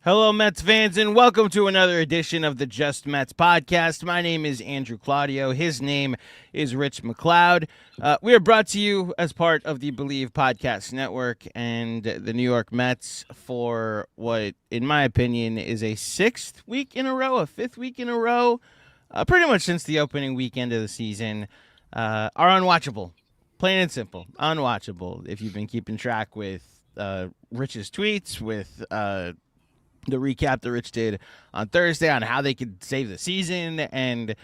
Hello, Mets fans, and welcome to another edition of the Just Mets podcast. My name is Andrew Claudio. His name is Rich MacLeod. We are brought to you as part of the Believe Podcast Network and the New York Mets for what, in my opinion, is a fifth week in a row, pretty much since the opening weekend of the season, are unwatchable. Plain and simple, unwatchable. If you've been keeping track with Rich's tweets, with the recap that Rich did on Thursday on how they could save the season, and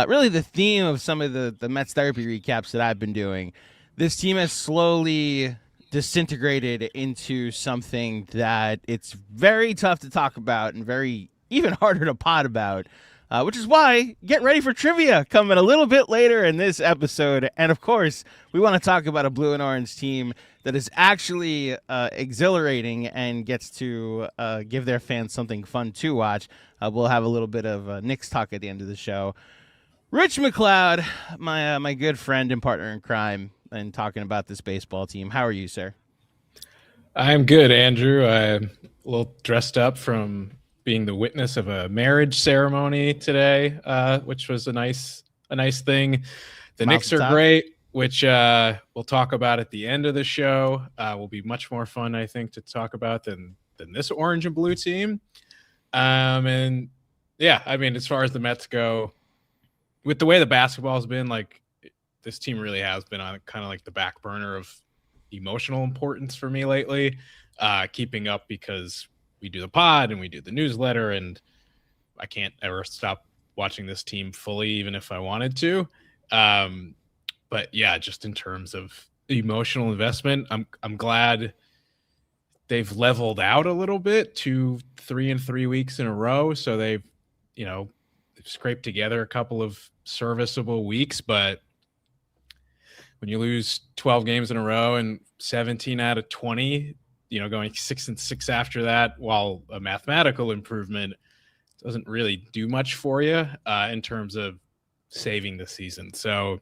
really the theme of some of the Mets therapy recaps that I've been doing. This team has slowly disintegrated into something that it's very tough to talk about and very even harder to pod about, which is why get ready for trivia coming a little bit later in this episode. And of course, we want to talk about a blue and orange team that is actually exhilarating and gets to give their fans something fun to watch. We'll have a little bit of Knicks talk at the end of the show. Rich MacLeod, my good friend and partner in crime, and talking about this baseball team. How are you, sir? I'm good, Andrew. I'm a little dressed up from being the witness of a marriage ceremony today, which was a nice thing. The Knicks are great, which we'll talk about at the end of the show. Will be much more fun, I think, to talk about than this orange and blue team. And yeah, I mean, as far as the Mets go, with the way the basketball has been, like, this team really has been on kind of like the back burner of emotional importance for me lately, keeping up because we do the pod and we do the newsletter, and I can't ever stop watching this team fully, even if I wanted to. But yeah, just in terms of emotional investment, I'm glad they've leveled out a little bit to 3 weeks in a row. So they've scraped together a couple of serviceable weeks, but when you lose 12 games in a row and 17 out of 20, going 6-6 after that, while a mathematical improvement doesn't really do much for you in terms of saving the season. So,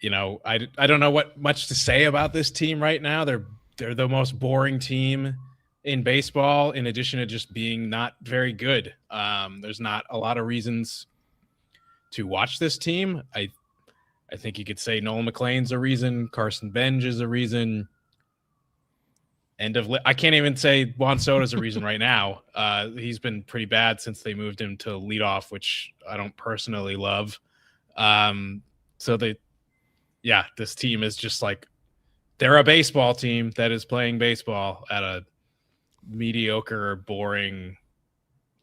I don't know what much to say about this team right now. They're the most boring team in baseball, in addition to just being not very good. There's not a lot of reasons to watch this team. I think you could say Nolan McLean's a reason, Carson Benj is a reason. I can't even say Juan Soto's a reason right now. He's been pretty bad since they moved him to leadoff, which I don't personally love. This team is just like, they're a baseball team that is playing baseball at a mediocre, boring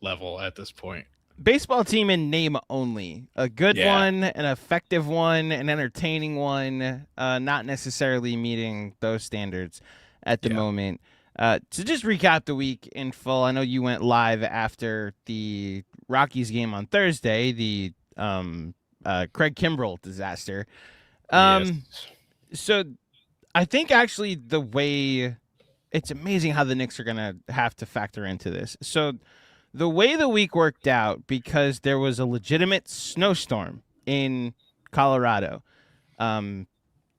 level at this point. Baseball team in name only. A good one, an effective one, an entertaining one, not necessarily meeting those standards at the moment. To just recap the week in full, I know you went live after the Rockies game on Thursday, the Craig Kimbrell disaster. So I think actually the way it's amazing how the Knicks are going to have to factor into this. So the way the week worked out, because there was a legitimate snowstorm in Colorado,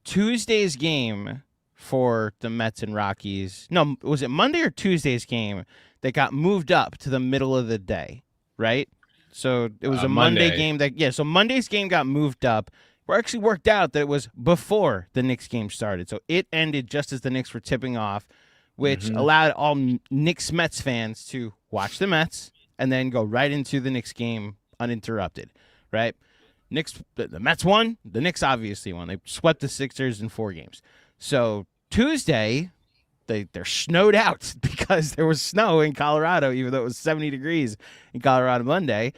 Tuesday's game for the Mets and Rockies. No, was it Monday or Tuesday's game that got moved up to the middle of the day, right? So it was a Monday game so Monday's game got moved up. It actually worked out that it was before the Knicks game started. So it ended just as the Knicks were tipping off, which allowed all Knicks Mets fans to watch the Mets and then go right into the Knicks game uninterrupted, right? The Mets won. The Knicks obviously won. They swept the Sixers in 4 games. So Tuesday, they're snowed out because there was snow in Colorado, even though it was 70 degrees in Colorado Monday.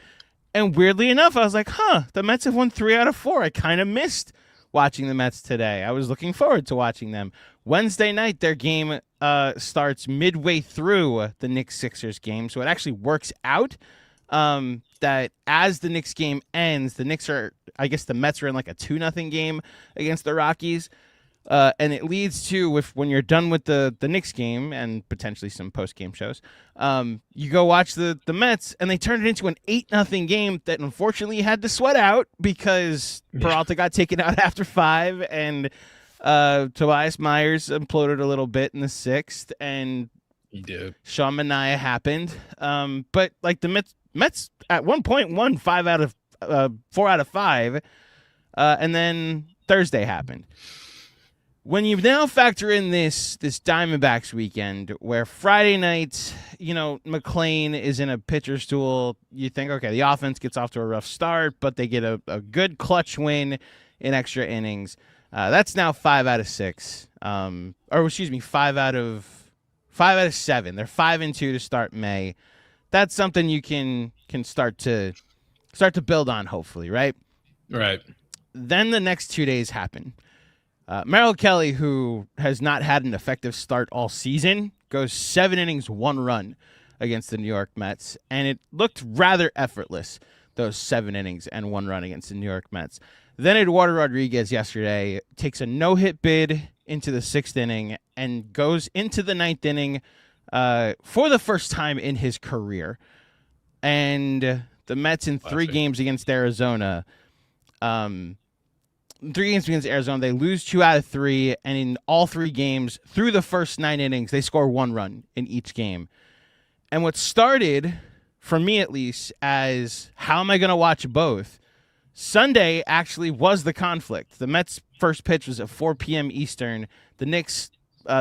And weirdly enough, I was like, the Mets have won 3 out of 4. I kind of missed watching the Mets today. I was looking forward to watching them. Wednesday night, their game starts midway through the Knicks-Sixers game. So it actually works out that as the Knicks game ends, the Mets are in like a 2-0 game against the Rockies. And it leads to, when you're done with the Knicks game and potentially some post-game shows, you go watch the Mets, and they turned it into an 8-0 game that unfortunately had to sweat out because Peralta got taken out after 5, and Tobias Myers imploded a little bit in the 6th, and He did. Sean Manaea happened. But like the Mets at one point won 4 out of 5. And then Thursday happened. When you now factor in this Diamondbacks weekend where Friday night, McLean is in a pitcher's duel, you think, okay, the offense gets off to a rough start, but they get a good clutch win in extra innings. That's now 5 out of 6. 5 out of 7. They're 5-2 to start May. That's something you can start to build on, hopefully, right? Right. Then the next 2 days happen. Merrill Kelly, who has not had an effective start all season, goes 7 innings, 1 run against the New York Mets, and it looked rather effortless, those 7 innings and 1 run against the New York Mets. Then Eduardo Rodriguez yesterday takes a no-hit bid into the 6th inning and goes into the 9th inning for the first time in his career. And the Mets in 3 games against Arizona, they lose 2 out of 3, and in all 3 games, through the first 9 innings, they score 1 run in each game. And what started, for me at least, as how am I going to watch both, Sunday actually was the conflict. The Mets' first pitch was at 4 p.m. Eastern. The Knicks'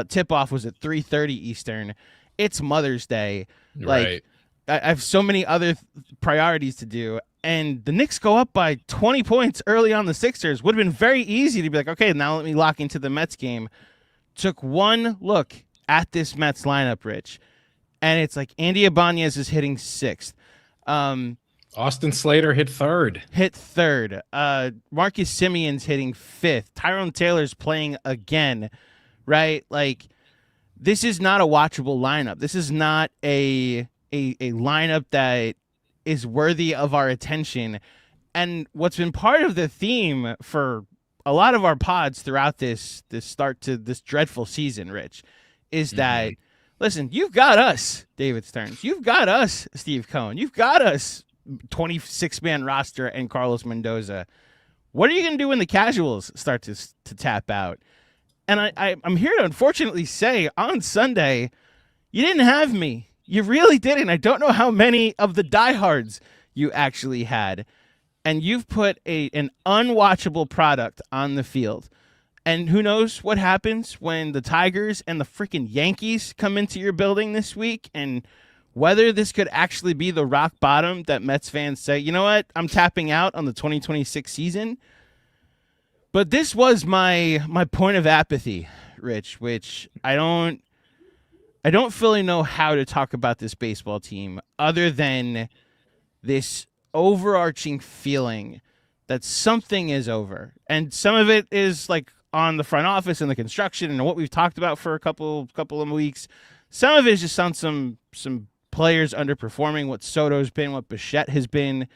tip-off was at 3:30 Eastern. It's Mother's Day. Right. I have so many other priorities to do. And the Knicks go up by 20 points early on the Sixers. Would have been very easy to be like, okay, now let me lock into the Mets game. Took one look at this Mets lineup, Rich, and it's like Andy Ibanez is hitting 6th. Austin Slater hit 3rd. Marcus Simeon's hitting 5th. Tyrone Taylor's playing again, right? Like, this is not a watchable lineup. This is not a lineup that is worthy of our attention. And what's been part of the theme for a lot of our pods throughout this start to this dreadful season, Rich, is that, listen, you've got us, David Stearns. You've got us, Steve Cohen. You've got us, 26-man roster and Carlos Mendoza. What are you going to do when the casuals start to tap out? And I'm here to unfortunately say on Sunday, you didn't have me. You really didn't. I don't know how many of the diehards you actually had. And you've put an unwatchable product on the field. And who knows what happens when the Tigers and the freaking Yankees come into your building this week, and whether this could actually be the rock bottom that Mets fans say, you know what, I'm tapping out on the 2026 season. But this was my point of apathy, Rich, which I don't fully know how to talk about this baseball team other than this overarching feeling that something is over. And some of it is like on the front office and the construction and what we've talked about for a couple of weeks. Some of it is just on some players underperforming, what Soto's been, what Bichette has been.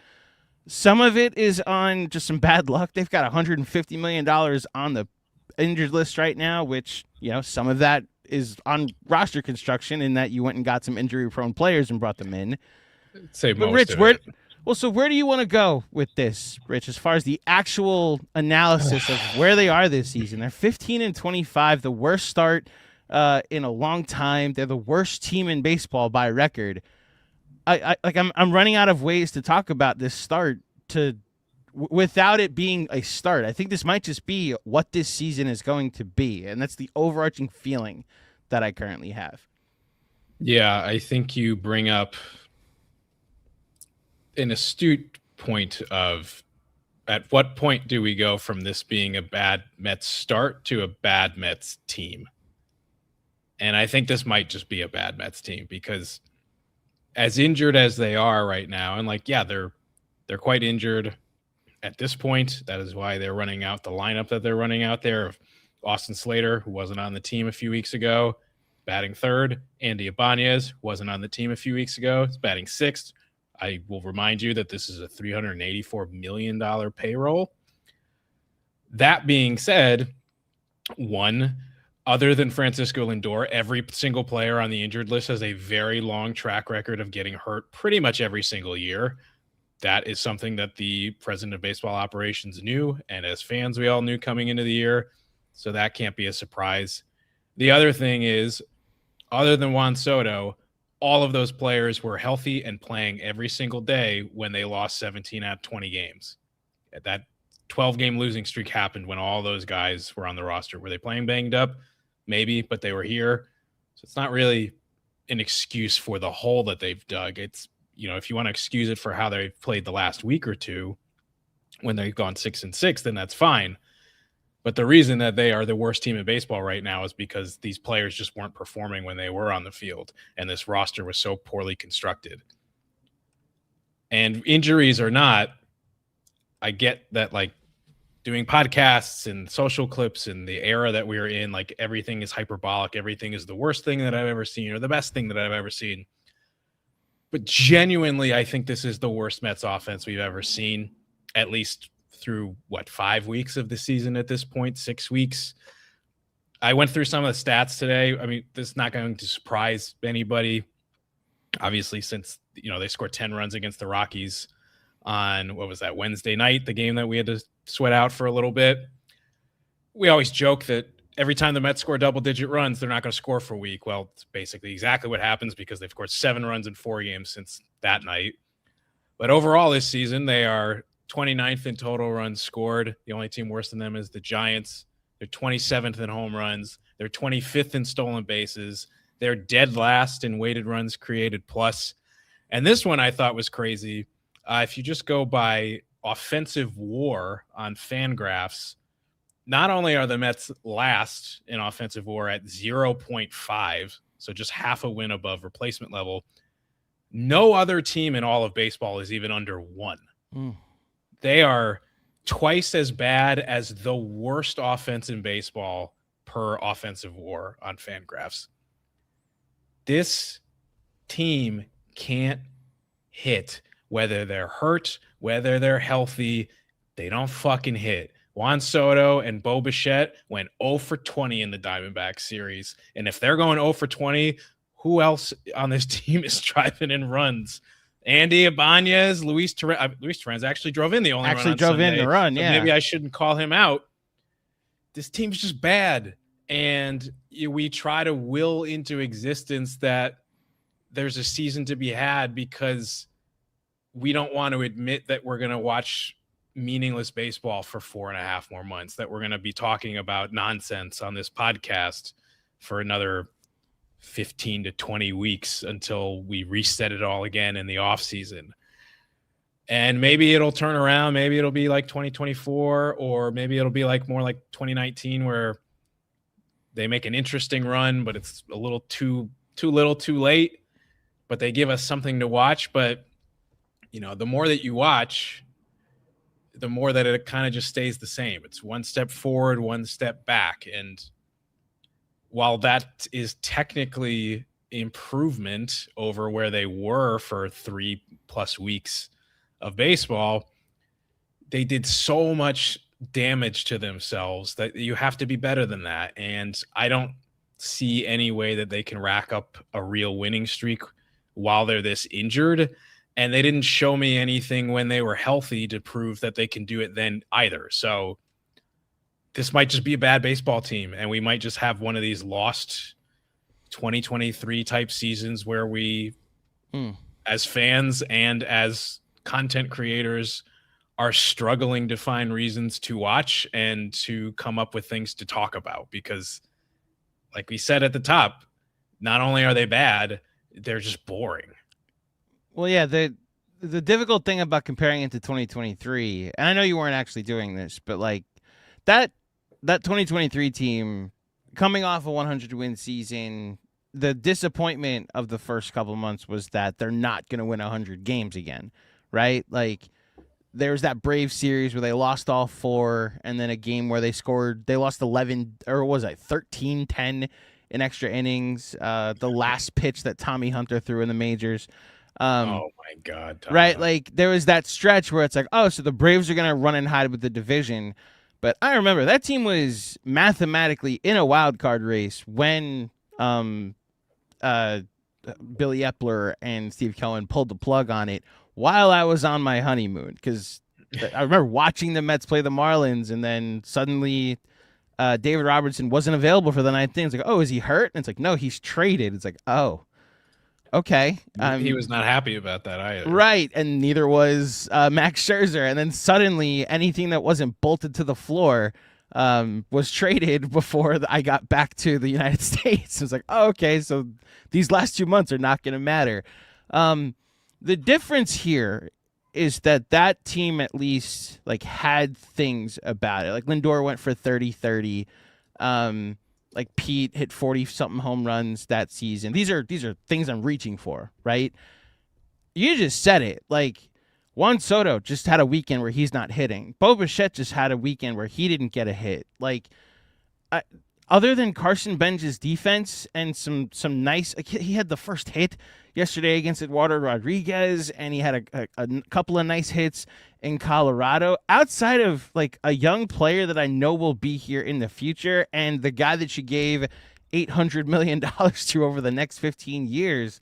Some of it is on just some bad luck. They've got $150 million on the injured list right now, which, some of that is on roster construction in that you went and got some injury-prone players and brought them in. But Rich, so where do you want to go with this, Rich, as far as the actual analysis of where they are this season? They're 15-25, the worst start in a long time. They're the worst team in baseball by record. I'm running out of ways to talk about this start without it being a start. I think this might just be what this season is going to be, and that's the overarching feeling that I currently have. Yeah, I think you bring up an astute point of at what point do we go from this being a bad Mets start to a bad Mets team? And I think this might just be a bad Mets team because as injured as they are right now, and they're quite injured at this point. That is why they're running out the lineup that they're running out there of Austin Slater, who wasn't on the team a few weeks ago, batting 3rd. Andy Ibanez wasn't on the team a few weeks ago. It's batting 6th. I will remind you that this is a $384 million payroll. That being said, other than Francisco Lindor, every single player on the injured list has a very long track record of getting hurt pretty much every single year. That is something that the president of baseball operations knew, and as fans, we all knew coming into the year. So that can't be a surprise. The other thing is, other than Juan Soto, all of those players were healthy and playing every single day when they lost 17 out of 20 games. That 12-game losing streak happened when all those guys were on the roster. Were they playing banged up? Maybe, but they were here. So it's not really an excuse for the hole that they've dug. It's, if you want to excuse it for how they've played the last week or two when they've gone 6-6, then that's fine. But the reason that they are the worst team in baseball right now is because these players just weren't performing when they were on the field, and this roster was so poorly constructed. And injuries or not, I get that, like, doing podcasts and social clips in the era that we're in, like, everything is hyperbolic. Everything is the worst thing that I've ever seen or the best thing that I've ever seen. But genuinely, I think this is the worst Mets offense we've ever seen, at least through 5 weeks of the season at this point, 6 weeks. I went through some of the stats today. I mean, this is not going to surprise anybody, obviously, since, they scored 10 runs against the Rockies on, Wednesday night, the game that we had to sweat out for a little bit. We always joke that every time the Mets score double-digit runs, they're not going to score for a week. Well, it's basically exactly what happens because they've scored 7 runs in 4 games since that night. But overall this season, they are 29th in total runs scored. The only team worse than them is the Giants. They're 27th in home runs. They're 25th in stolen bases. They're dead last in weighted runs created plus. And this one I thought was crazy. If you just go by offensive WAR on Fangraphs, not only are the Mets last in offensive WAR at 0.5, so just half a win above replacement level, no other team in all of baseball is even under 1. They are twice as bad as the worst offense in baseball per offensive WAR on Fangraphs. This team can't hit. Whether they're hurt, whether they're healthy, they don't fucking hit. Juan Soto and Bo Bichette went 0 for 20 in the Diamondbacks series. And if they're going 0 for 20, who else on this team is driving in runs? Andy Ibanez, Luis Torrens actually drove in the only run on Sunday, in the run, yeah. So maybe I shouldn't call him out. This team's just bad. And we try to will into existence that there's a season to be had because we don't want to admit that we're going to watch meaningless baseball for 4.5 more months, that we're going to be talking about nonsense on this podcast for another 15 to 20 weeks until we reset it all again in the off season. And maybe it'll turn around. Maybe it'll be like 2024, or maybe it'll be like more like 2019 where they make an interesting run, but it's a little too little too late, but they give us something to watch. But the more that you watch, the more that it kind of just stays the same. It's one step forward, one step back. And while that is technically improvement over where they were for 3+ weeks of baseball, they did so much damage to themselves that you have to be better than that. And I don't see any way that they can rack up a real winning streak while they're this injured. And they didn't show me anything when they were healthy to prove that they can do it then either. So this might just be a bad baseball team, and we might just have one of these lost 2023 type seasons where we, as fans and as content creators, are struggling to find reasons to watch and to come up with things to talk about. Because, like we said at the top, not only are they bad, they're just boring. Well, yeah, the difficult thing about comparing it to 2023, and I know you weren't actually doing this, but like that 2023 team coming off a 100-win season, the disappointment of the first couple of months was that they're not going to win 100 games again, right? Like there's that Braves series where they lost all 4, and then a game where they lost 11, or was it 13-10 in extra innings. The last pitch that Tommy Hunter threw in the majors. Oh my God! Tom. Right, like there was that stretch where it's like, oh, so the Braves are gonna run and hide with the division, but I remember that team was mathematically in a wild card race when Billy Epler and Steve Cohen pulled the plug on it while I was on my honeymoon, because I remember watching the Mets play the Marlins, and then suddenly David Robertson wasn't available for the ninth inning. It's like, oh, is he hurt? And it's like, no, he's traded. It's like, oh, okay. He was not happy about that either. Right, and neither was Max Scherzer. And then suddenly, anything that wasn't bolted to the floor was traded before I got back to the United States. It's like, oh, okay, so these last 2 months are not going to matter. The difference here is that team at least like had things about it. Like Lindor went for 30-30. Like Pete hit 40-something home runs that season. These are things I'm reaching for, right? You just said it. Like Juan Soto just had a weekend where he's not hitting. Bo Bichette just had a weekend where he didn't get a hit. Like, other than Carson Bench's defense and some nice, he had the first hit yesterday against Eduardo Rodriguez, and he had a couple of nice hits in Colorado. Outside of like a young player that I know will be here in the future, and the guy that you gave $800 million to over the next 15 years,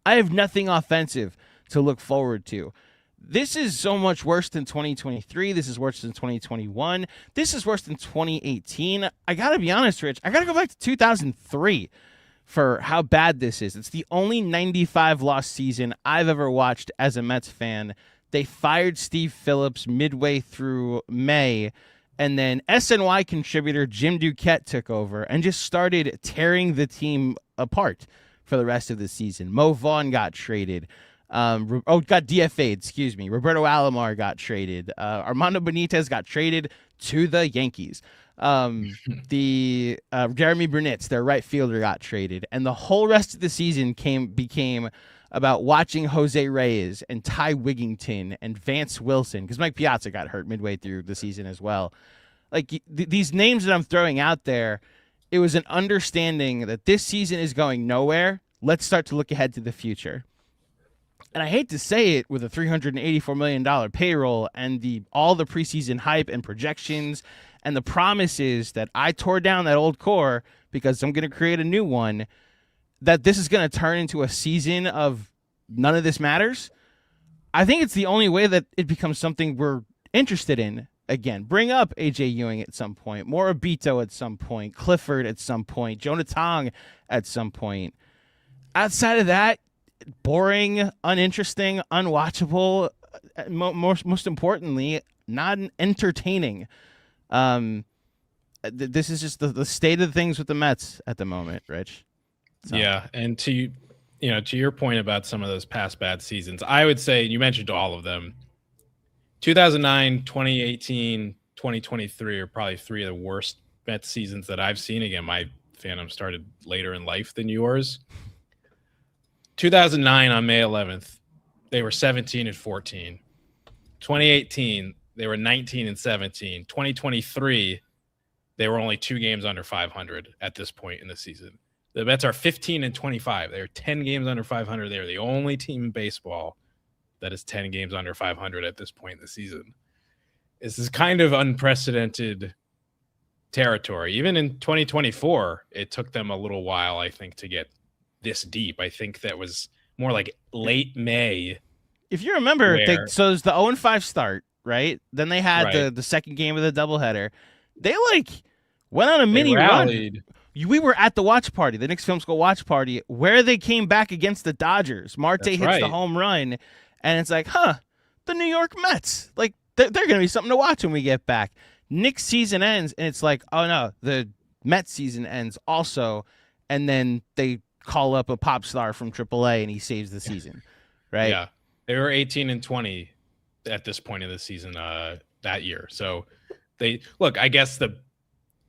I have nothing offensive to look forward to. This is so much worse than 2023. This is worse than 2021. This is worse than 2018. I got to be honest, Rich. I got to go back to 2003 for how bad this is. It's the only 95-loss season I've ever watched as a Mets fan. They fired Steve Phillips midway through May, and then SNY contributor Jim Duquette took over and just started tearing the team apart for the rest of the season. Mo Vaughn got traded. Got DFA'd, excuse me. Roberto Alomar got traded. Armando Benitez got traded to the Yankees. Jeremy Brunitz, their right fielder, got traded. And the whole rest of the season became about watching Jose Reyes and Ty Wigington and Vance Wilson, because Mike Piazza got hurt midway through the season as well. Like these names that I'm throwing out there, it was an understanding that this season is going nowhere. Let's start to look ahead to the future. And I hate to say it, with a $384 million payroll and all the preseason hype and projections and the promises that I tore down that old core because I'm going to create a new one, that this is going to turn into a season of none of this matters. I think it's the only way that it becomes something we're interested in again. Bring up A.J. Ewing at some point, Morabito at some point, Clifford at some point, Jonah Tong at some point. Outside of that, boring, uninteresting, unwatchable, most importantly, not entertaining. This is just the state of things with the Mets at the moment, Rich. So. Yeah, and to your point about some of those past bad seasons, I would say, you mentioned all of them, 2009, 2018, 2023 are probably three of the worst Mets seasons that I've seen. Again, my fandom started later in life than yours. 2009 on May 11th, they were 17-14. 2018, they were 19-17. 2023, they were only 2 games under 500 at this point in the season. The Mets are 15-25. They're 10 games under 500. They're the only team in baseball that is 10 games under 500 at this point in the season. This is kind of unprecedented territory. Even in 2024, it took them a little while, I think, to get this deep. I think that was more like late May. If you remember, so it's the 0-5 start, right? Then they had the second game of the doubleheader. They went on a mini run. We were at the watch party, the Knicks Film School watch party, where they came back against the Dodgers. Marte hits the home run, and it's like, the New York Mets. Like, they're going to be something to watch when we get back. Knicks season ends, and it's like, oh no, the Mets season ends also, and then they call up a pop star from AAA and he saves the season, right? Yeah, they were 18-20 at this point of the season that year. So I guess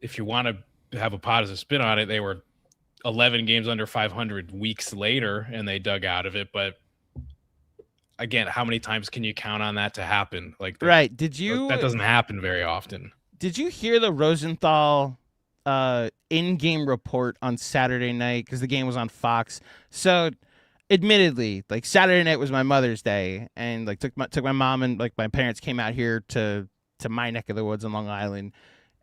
if you want to have a positive spin on it, they were 11 games under 500 weeks later and they dug out of it. But again, how many times can you count on that to happen? Right? That doesn't happen very often. Did you hear the Rosenthal in-game report on Saturday night, because the game was on Fox? So admittedly, Saturday night was my Mother's Day, and took my mom and my parents came out here to my neck of the woods in Long Island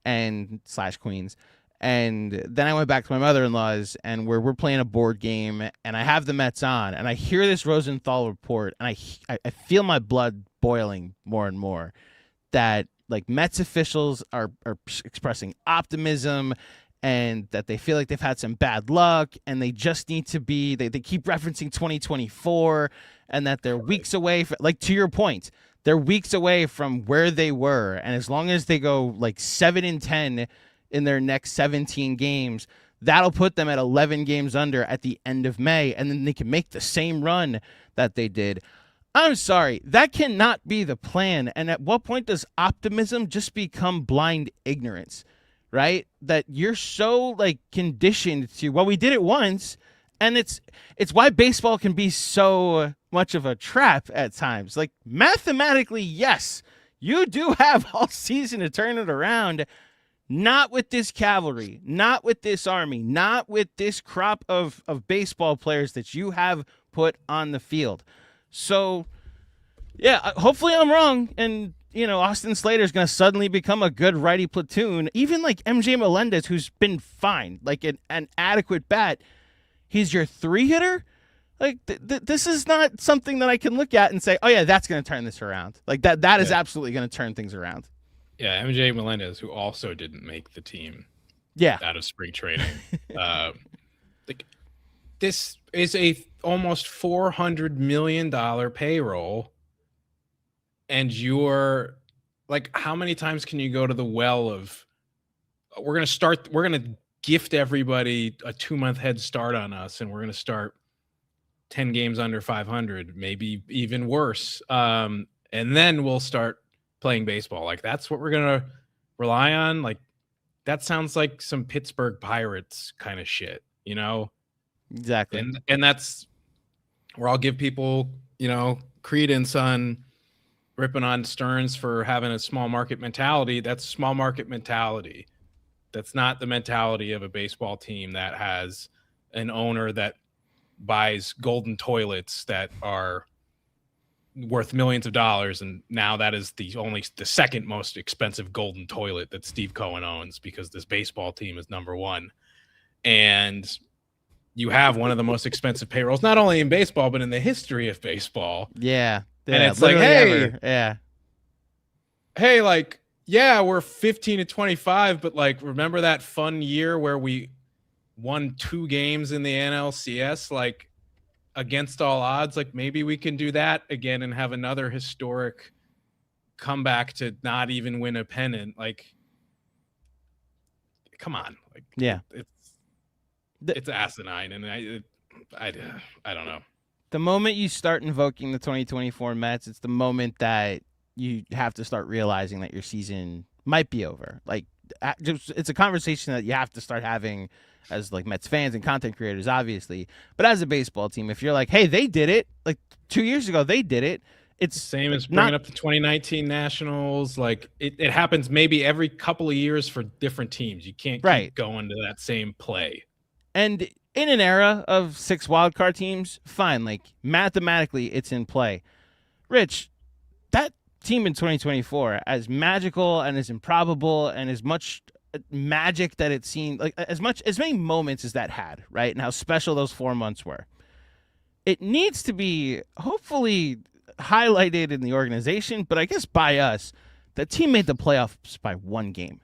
and / Queens, and then I went back to my mother-in-law's, and we're playing a board game, and I have the Mets on, and I hear this Rosenthal report, and I feel my blood boiling more and more, that like Mets officials are expressing optimism and that they feel like they've had some bad luck and they just need to be, they keep referencing 2024 and that they're weeks away from, like, to your point, they're weeks away from where they were. And as long as they go like 7-10 in their next 17 games, that'll put them at 11 games under at the end of May. And then they can make the same run that they did. I'm sorry, that cannot be the plan. And at what point does optimism just become blind ignorance, right? That you're so like conditioned to, well, we did it once, and it's why baseball can be so much of a trap at times. Like mathematically, yes, you do have all season to turn it around. Not with this cavalry, not with this army, not with this crop of baseball players that you have put on the field. So, yeah, hopefully I'm wrong, and, Austin Slater is going to suddenly become a good righty platoon. Even like MJ Melendez, who's been fine, like an adequate bat, he's your 3-hitter? Like, this is not something that I can look at and say, oh, yeah, that's going to turn this around. Like, that is absolutely going to turn things around. Yeah, MJ Melendez, who also didn't make the team out of spring training. This is a almost $400 million payroll, and you're like, how many times can you go to the well of, we're going to gift everybody a 2-month head start on us, and we're going to start 10 games under 500, maybe even worse. And then we'll start playing baseball. Like, that's what we're going to rely on. Like, that sounds like some Pittsburgh Pirates kind of shit, Exactly. And that's where I'll give people, credence on ripping on Stearns for having a small market mentality. That's small market mentality. That's not the mentality of a baseball team that has an owner that buys golden toilets that are worth millions of dollars, and now that is the second most expensive golden toilet that Steve Cohen owns, because this baseball team is number one. And you have one of the most expensive payrolls, not only in baseball, but in the history of baseball. Yeah. And it's like, hey, hey, like, yeah, we're 15-25, but like, remember that fun year where we won 2 games in the NLCS, like, against all odds? Like, maybe we can do that again and have another historic comeback to not even win a pennant. Like, come on. Like, yeah, it's asinine, and I don't know. The moment you start invoking the 2024 Mets, it's the moment that you have to start realizing that your season might be over. Like, it's a conversation that you have to start having as like Mets fans and content creators, obviously. But as a baseball team, if you're like, hey, they did it, like 2 years ago, they did it. It's same as bringing up the 2019 Nationals. Like, it happens maybe every couple of years for different teams. You can't keep going to that same play. And in an era of 6 wildcard teams, fine. Like, mathematically, it's in play. Rich, that team in 2024, as magical and as improbable and as much magic that it seemed, like as many moments as that had, right? And how special those 4 months were. It needs to be hopefully highlighted in the organization, but I guess by us. The team made the playoffs by 1 game.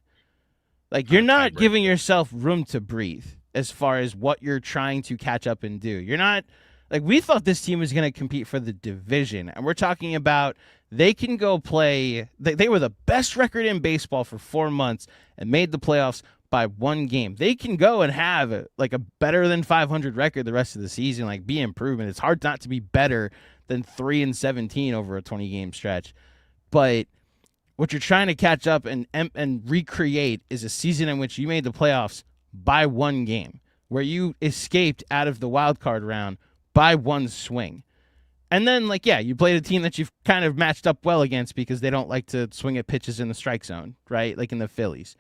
Like, you're not giving yourself room to breathe as far as what you're trying to catch up and do. You're not, like, we thought this team was going to compete for the division, and we're talking about they can go play. They were the best record in baseball for 4 months and made the playoffs by 1 game. They can go and have like a better than 500 record the rest of the season, like be improvement. It's hard not to be better than 3-17 over a 20-game stretch. But what you're trying to catch up and recreate is a season in which you made the playoffs by 1 game, where you escaped out of the wild card round by 1 swing. And then, like, yeah, you played a team that you've kind of matched up well against because they don't like to swing at pitches in the strike zone, right? Like in the Phillies.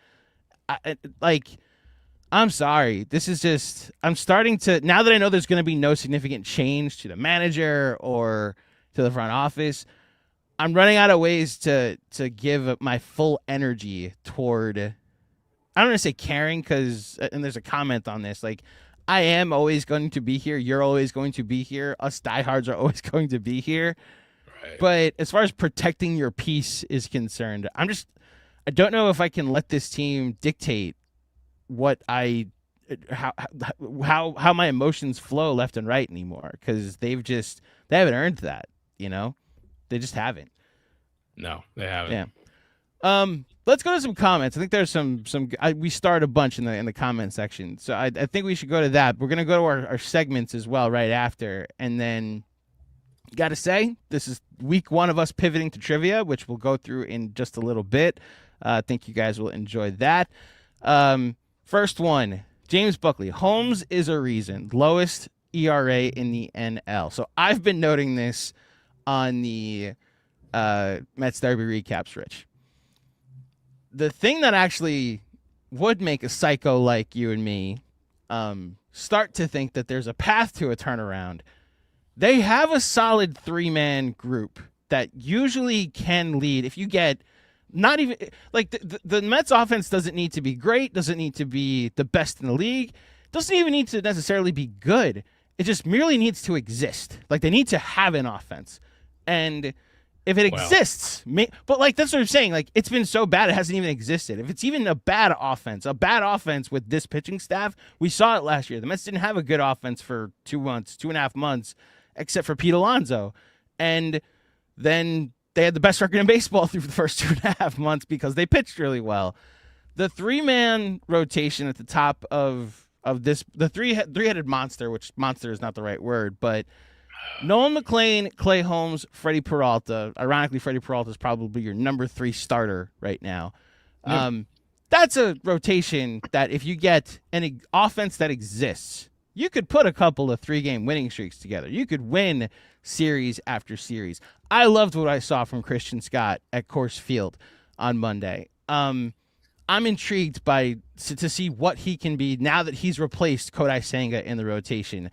I'm sorry. This is just, I'm starting to, now that I know there's going to be no significant change to the manager or to the front office, I'm running out of ways to give my full energy toward, I don't want to say caring, because, and there's a comment on this, like, I am always going to be here. You're always going to be here. Us diehards are always going to be here. Right. But as far as protecting your peace is concerned, I don't know if I can let this team dictate what how my emotions flow left and right anymore, because they haven't earned that. They just haven't. No, they haven't. Yeah. Let's go to some comments. I think there's some we started a bunch in the comment section, so I think we should go to that. We're gonna go to our segments as well right after, and then gotta say this is week one of us pivoting to trivia, which we'll go through in just a little bit. I think you guys will enjoy that. First one, James Buckley. Holmes is a reason. Lowest ERA in the NL. So I've been noting this on the Mets Derby recaps, Rich. The thing that actually would make a psycho like you and me start to think that there's a path to a turnaround, they have a solid 3-man group that usually can lead. If you get not even like the Mets offense doesn't need to be great, doesn't need to be the best in the league, doesn't even need to necessarily be good. It just merely needs to exist. Like, they need to have an offense. And if it exists, but like, that's what I'm saying. Like, it's been so bad, it hasn't even existed. If it's even a bad offense with this pitching staff, we saw it last year. The Mets didn't have a good offense for 2.5 months, except for Pete Alonso. And then they had the best record in baseball through the first 2.5 months because they pitched really well. The 3-man rotation at the top of this, the three-headed monster, which monster is not the right word, but Nolan McLean, Clay Holmes, Freddie Peralta. Ironically, Freddie Peralta is probably your number 3 starter right now. Yep. That's a rotation that if you get an offense that exists, you could put a couple of 3-game winning streaks together. You could win series after series. I loved what I saw from Christian Scott at Coors Field on Monday. I'm intrigued to see what he can be now that he's replaced Kodai Senga in the rotation.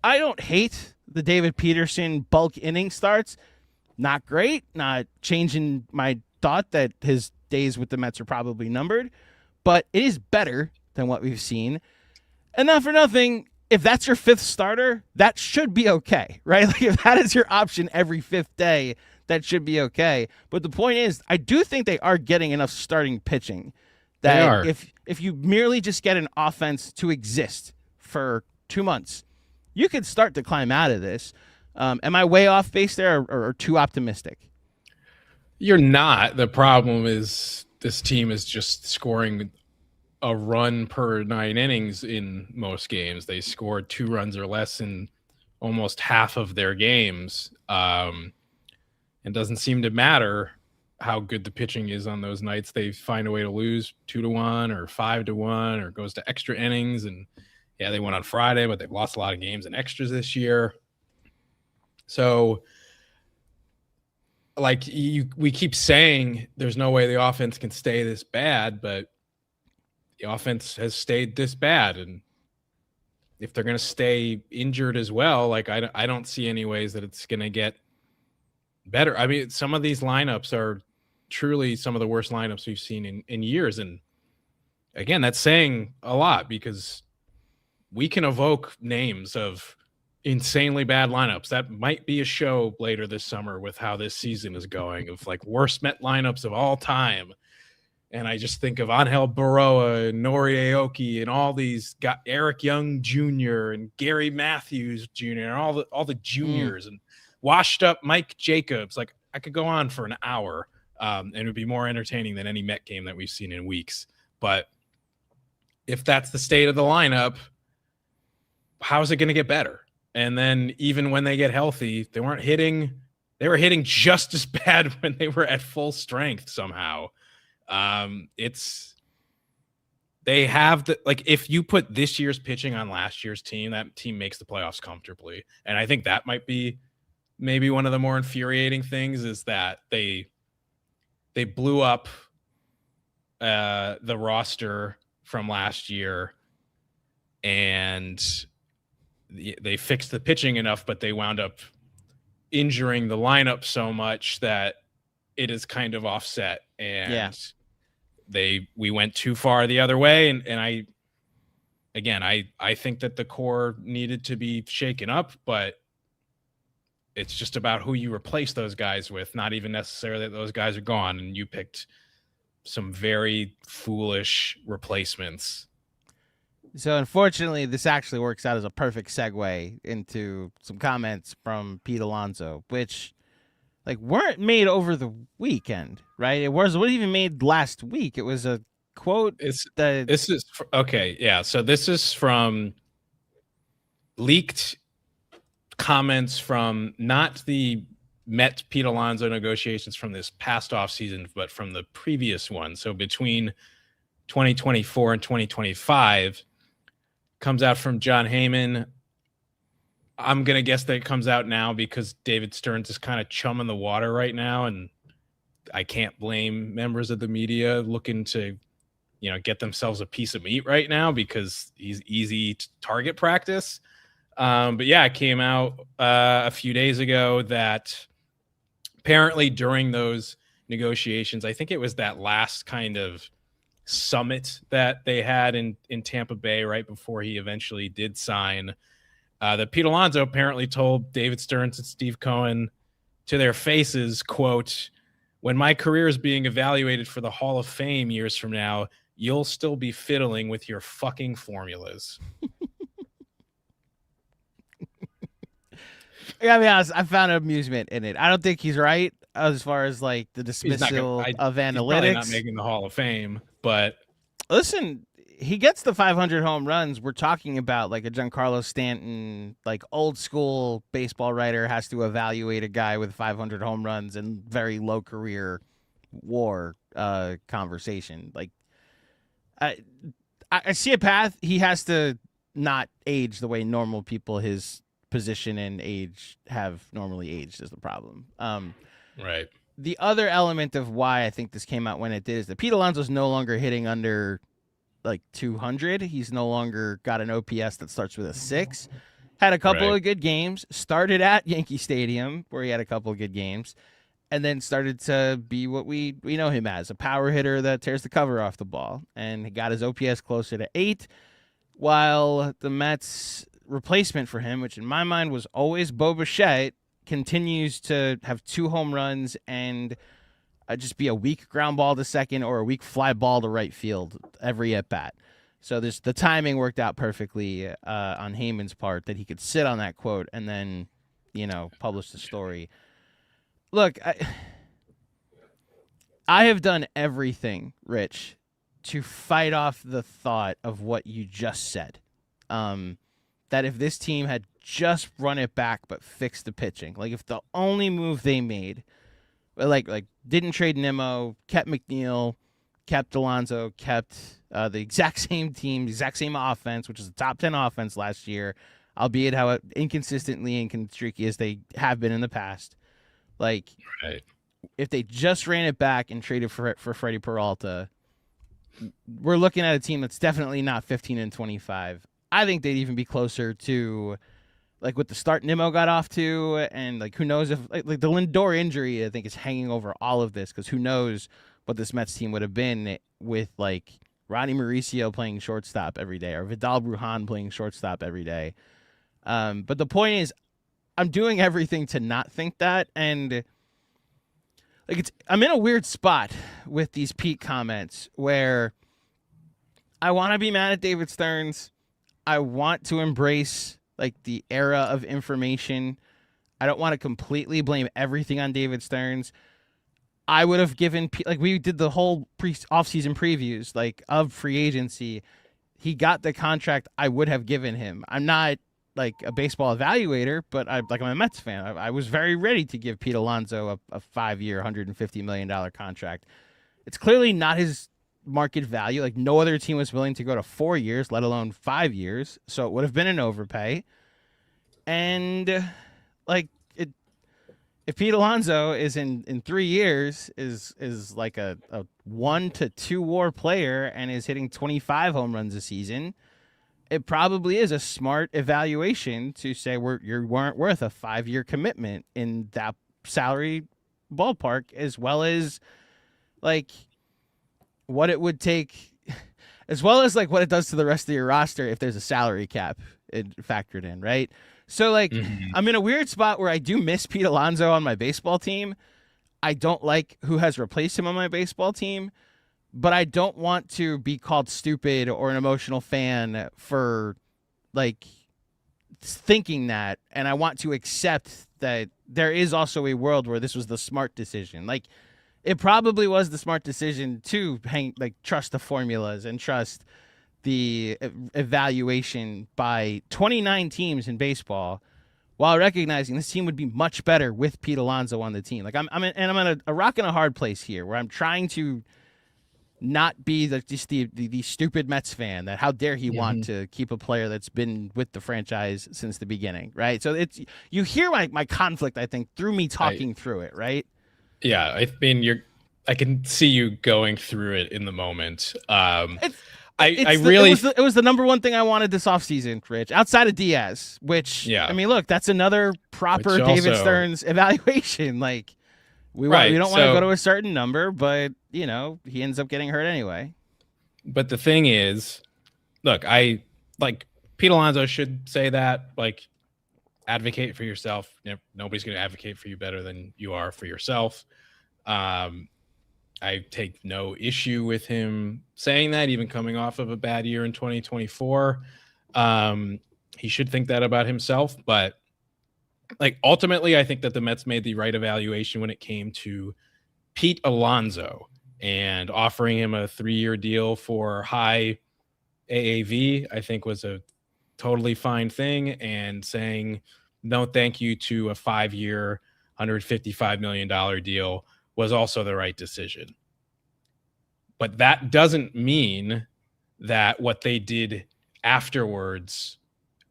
I don't hate the David Peterson bulk inning starts. Not great. Not changing my thought that his days with the Mets are probably numbered, but it is better than what we've seen. And not for nothing, if that's your 5th starter, that should be okay, right? Like, if that is your option every 5th day, that should be okay. But the point is, I do think they are getting enough starting pitching that if you merely just get an offense to exist for 2 months, you could start to climb out of this. Am I way off base there or too optimistic? You're not. The problem is this team is just scoring a run per 9 innings in most games. They scored 2 runs or less in almost half of their games. It doesn't seem to matter how good the pitching is on those nights. They find a way to lose 2-1 or 5-1 or goes to extra innings. And yeah, they won on Friday, but they've lost a lot of games in extras this year. So, like, we keep saying there's no way the offense can stay this bad, but the offense has stayed this bad. And if they're going to stay injured as well, like, I don't see any ways that it's going to get better. I mean, some of these lineups are truly some of the worst lineups we've seen in years. And again, that's saying a lot because we can evoke names of insanely bad lineups. That might be a show later this summer with how this season is going, of like worst Met lineups of all time. And I just think of Angel Baroa and Nori Aoki and all these, got Eric Young Jr. and Gary Matthews Jr. and all the juniors and washed up Mike Jacobs. Like, I could go on for an hour, and it would be more entertaining than any Met game that we've seen in weeks. But if that's the state of the lineup, how is it going to get better? And then even when they get healthy, they were hitting just as bad when they were at full strength somehow. They have if you put this year's pitching on last year's team, that team makes the playoffs comfortably. And I think that might be maybe one of the more infuriating things is that they blew up the roster from last year and they fixed the pitching enough, but they wound up injuring the lineup so much that it is kind of offset. And we went too far the other way. And I think that the core needed to be shaken up, but it's just about who you replace those guys with, not even necessarily that those guys are gone. And you picked some very foolish replacements. So unfortunately, this actually works out as a perfect segue into some comments from Pete Alonso, which weren't made over the weekend, right? It wasn't even made last week. It was a quote. This is okay. Yeah. So this is from leaked comments from not the Met Pete Alonso negotiations from this past offseason, but from the previous one. So between 2024 and 2025, comes out from John Heyman. I'm going to guess that it comes out now because David Stearns is kind of chumming the water right now. And I can't blame members of the media looking to, get themselves a piece of meat right now because he's easy to target practice. But yeah, it came out a few days ago that apparently during those negotiations, I think it was that last kind of summit that they had in Tampa Bay right before he eventually did sign, that Pete Alonso apparently told David Stearns and Steve Cohen to their faces, quote, "When my career is being evaluated for the Hall of Fame years from now, you'll still be fiddling with your fucking formulas." I gotta be honest, I found amusement in it. I don't think he's right as far as the dismissal of analytics. He's probably not making the Hall of Fame, but listen, he gets the 500 home runs. We're talking about a Giancarlo Stanton, old school baseball writer has to evaluate a guy with 500 home runs and very low career WAR conversation. I see a path. He has to not age the way normal people his position and age have normally aged is the problem. Right. The other element of why I think this came out when it did is that Pete Alonso's no longer hitting under 200. He's no longer got an OPS that starts with a 6. Had a couple of good games. Started at Yankee Stadium where he had a couple of good games, and then started to be what we know him as, a power hitter that tears the cover off the ball, and he got his OPS closer to 8, while the Mets replacement for him, which in my mind was always Bo Bichette, continues to have 2 home runs and just be a weak ground ball to second or a weak fly ball to right field every at bat. So the timing worked out perfectly on Heyman's part that he could sit on that quote and then, publish the story. Look, I have done everything, Rich, to fight off the thought of what you just said. That if this team had just run it back but fixed the pitching, if the only move they made, didn't trade Nimmo, kept McNeil, kept Alonso, kept the exact same team, the exact same offense, which is a top 10 offense last year, albeit how inconsistently and streaky as they have been in the past. If they just ran it back and traded for Freddie Peralta, we're looking at a team that's definitely not 15-25. I think they'd even be closer to with the start Nimmo got off to, and who knows if the Lindor injury I think is hanging over all of this, because who knows what this Mets team would have been with Ronnie Mauricio playing shortstop every day or Vidal Brujan playing shortstop every day. But the point is, I'm doing everything to not think that, and I'm in a weird spot with these Pete comments where I want to be mad at David Stearns. I want to embrace the era of information. I don't want to completely blame everything on David Stearns. I would have given we did the whole off-season previews of free agency. He got the contract I would have given him. I'm not a baseball evaluator, but I'm a Mets fan. I was very ready to give Pete Alonso a 5-year, $150 million contract. It's clearly not his market value. No other team was willing to go to 4 years, let alone 5 years. So it would have been an overpay. And if Pete Alonso is in 3 years is a 1 to 2 WAR player and is hitting 25 home runs a season, it probably is a smart evaluation to say you weren't worth a 5-year commitment in that salary ballpark, as well as what it would take, as well as what it does to the rest of your roster if there's a salary cap factored in, right? So I'm in a weird spot where I do miss Pete Alonso on my baseball team. I don't like who has replaced him on my baseball team. but I don't want to be called stupid or an emotional fan for like thinking that, and I want to accept that there is also a world where this was the smart decision. Like it probably was the smart decision to trust the formulas and trust the evaluation by 29 teams in baseball, while recognizing this team would be much better with Pete Alonso on the team. Like I'm in a rock and a hard place here, where I'm trying to not be the stupid Mets fan that how dare he want to keep a player that's been with the franchise since the beginning, right? So it's you hear my conflict, I think, through me talking through it, right? Yeah, I mean I can see you going through it in the moment. It was the number one thing I wanted this offseason, Rich, outside of Diaz, which, I mean, look, that's another proper David Stearns evaluation. Like, we don't want to go to a certain number, but, you know, he ends up getting hurt anyway. But the thing is, look, Pete Alonso should say that, like, advocate for yourself. Nobody's going to advocate for you better than you are for yourself. I take no issue with him saying that, even coming off of a bad year in 2024. He should think that about himself. But like ultimately, I think that the Mets made the right evaluation when it came to Pete Alonso and offering him a 3-year deal for high AAV, I think was a totally fine thing. And saying no thank you to a 5-year, $155 million deal was also the right decision. But that doesn't mean that what they did afterwards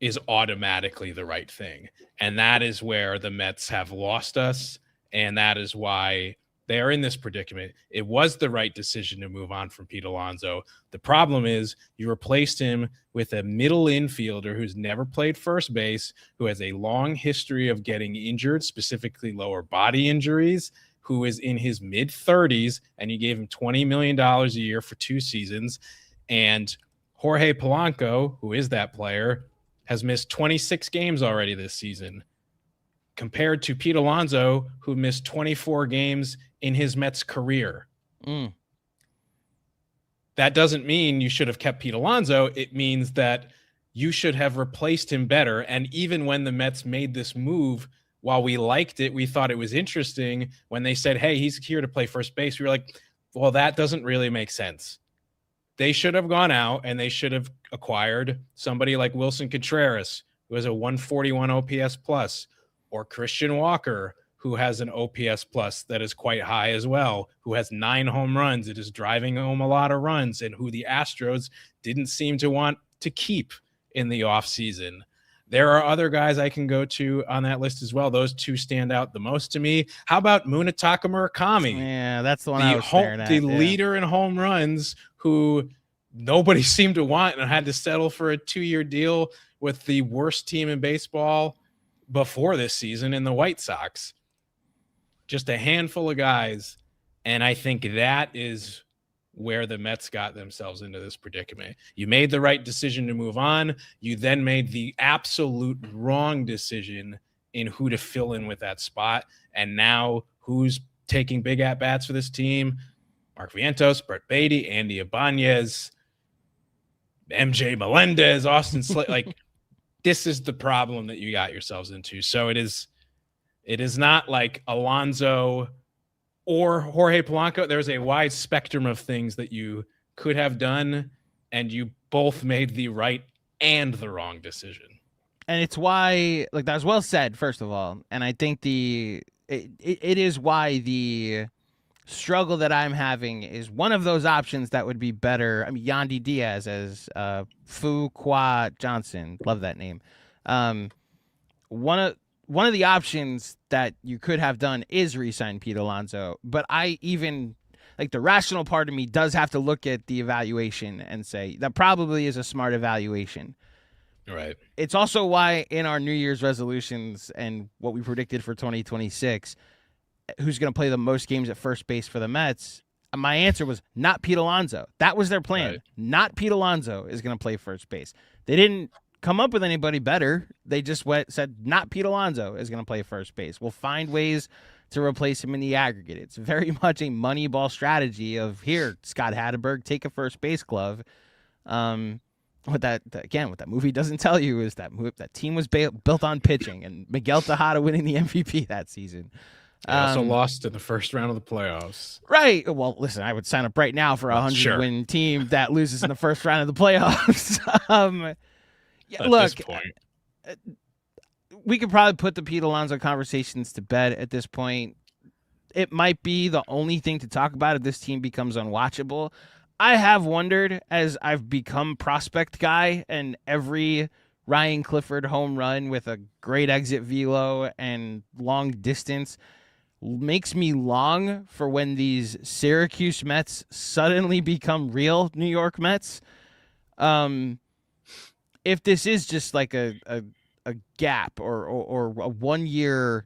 is automatically the right thing. And that is where the Mets have lost us. And that is why they are in this predicament. It was the right decision to move on from Pete Alonso. The problem is you replaced him with a middle infielder who's never played first base, who has a long history of getting injured, specifically lower body injuries, who is in his mid-30s, and you gave him $20 million a year for 2 seasons. And Jorge Polanco, who is that player, has missed 26 games already this season, compared to Pete Alonso, who missed 24 games in his Mets career. That doesn't mean you should have kept Pete Alonso. It means that you should have replaced him better. And even when the Mets made this move, while we liked it, we thought it was interesting when they said, hey, he's here to play first base. We were like, well, that doesn't really make sense. They should have gone out and they should have acquired somebody like Wilson Contreras, who has a 141 OPS plus, or Christian Walker, who has an OPS plus that is quite high as well, who has 9 home runs. It is driving home a lot of runs, and who the Astros didn't seem to want to keep in the offseason. There are other guys I can go to on that list as well. Those 2 stand out the most to me. How about Munetaka Murakami? Yeah, that's the one I was staring at. The leader in home runs, who nobody seemed to want and had to settle for a 2-year deal with the worst team in baseball before this season in the White Sox. Just a handful of guys. And I think that is where the Mets got themselves into this predicament. You made the right decision to move on. You then made the absolute wrong decision in who to fill in with that spot. And now who's taking big at-bats for this team? Mark Vientos, Brett Beatty, Andy Ibanez, MJ Melendez, Austin Slate. Like, this is the problem that you got yourselves into. So it is not like Alonso or Jorge Polanco. There's a wide spectrum of things that you could have done, and you both made the right and the wrong decision. And it's why, like, that was well said, first of all. And I think it is why the struggle that I'm having is one of those options that would be better. I mean, Yandy Diaz as Fu Qua Johnson. Love that name. One of the options that you could have done is re-sign Pete Alonso. But the rational part of me does have to look at the evaluation and say that probably is a smart evaluation. Right. It's also why in our New Year's resolutions and what we predicted for 2026, who's going to play the most games at first base for the Mets, my answer was not Pete Alonso. That was their plan. Right. Not Pete Alonso is going to play first base. They didn't come up with anybody better. They just said not Pete Alonso is going to play first base. We'll find ways to replace him in the aggregate. It's very much a Moneyball strategy of, here, Scott Hatteberg, take a first base glove. What that movie doesn't tell you is that team was built on pitching, and Miguel Tejada winning the MVP that season. They also lost in the first round of the playoffs. Right. Well, listen, I would sign up right now for a 100-win team that loses in the first round of the playoffs. This point. We could probably put the Pete Alonso conversations to bed at this point. It might be the only thing to talk about if this team becomes unwatchable. I have wondered, as I've become prospect guy, and every Ryan Clifford home run with a great exit velo and long distance makes me long for when these Syracuse Mets suddenly become real New York Mets. If this is just like a gap or a 1 year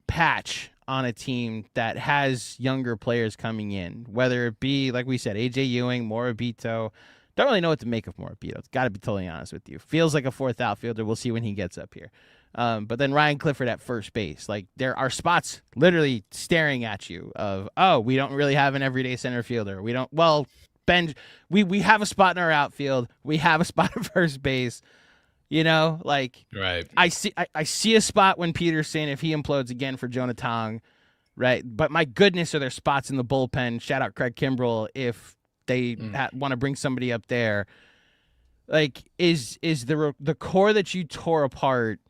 patch on a team that has younger players coming in, whether it be, like we said, AJ Ewing, Morabito. Don't really know what to make of Morabito. Got to be totally honest with you. Feels like a fourth outfielder. We'll see when he gets up here. But then Ryan Clifford at first base. Like, there are spots literally staring at you of, oh, we don't really have an everyday center fielder. We don't, well, Ben, we have a spot in our outfield. We have a spot at first base. You know, like, right. I see a spot when Peterson, if he implodes again, for Jonah Tong, right? But my goodness, are there spots in the bullpen? Shout out Craig Kimbrell if they want to bring somebody up there. Like, is the core that you tore apart,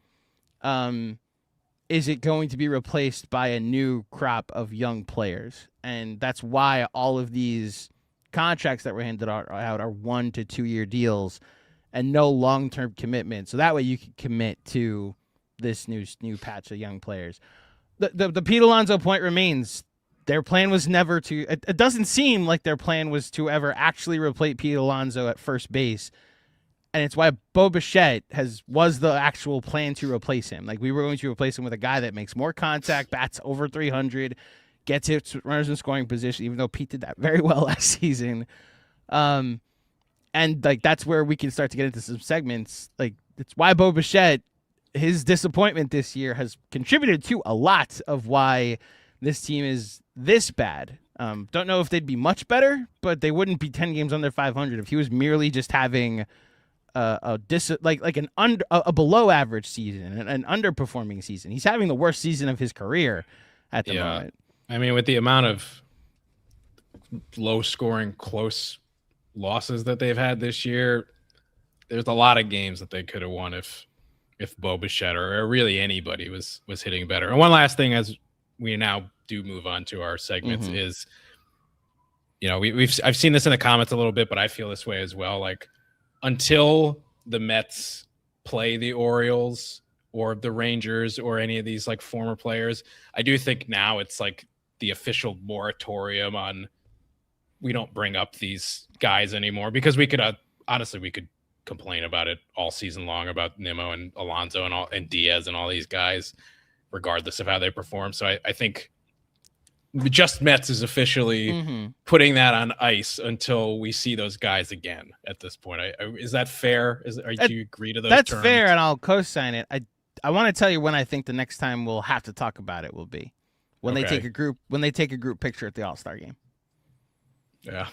is it going to be replaced by a new crop of young players? And that's why all of these contracts that were handed out are 1 to 2 year deals and no long-term commitment. So that way you can commit to this new patch of young players. The Pete Alonso point remains. Their plan was never to. It doesn't seem like their plan was to ever actually replace Pete Alonso at first base, and it's why Bo Bichette was the actual plan to replace him. Like, we were going to replace him with a guy that makes more contact, bats over 300, gets hits, runners in scoring position. Even though Pete did that very well last season, and like that's where we can start to get into some segments. Like, it's why Bo Bichette, his disappointment this year has contributed to a lot of why this team is this bad. Don't know if they'd be much better, but they wouldn't be 10 games under 500 if he was merely just having a below average season, an underperforming season. He's having the worst season of his career at the moment. I mean, with the amount of low scoring, close losses that they've had this year, there's a lot of games that they could have won if Bo Bichette or really anybody was hitting better. And one last thing, as we now do move on to our segments, is, you know, I've seen this in the comments a little bit, but I feel this way as well. Like, until the Mets play the Orioles or the Rangers or any of these like former players, I do think now it's like the official moratorium on, we don't bring up these guys anymore, because we could honestly, we could complain about it all season long about Nimmo and Alonso and Diaz and all these guys, regardless of how they perform. So I think just Mets is officially putting that on ice until we see those guys again at this point. Is that fair? Do you agree to those That's terms? fair, and I'll co-sign it. I want to tell you when I think the next time we'll have to talk about it will be when they take a group picture at the All-Star game. Yeah.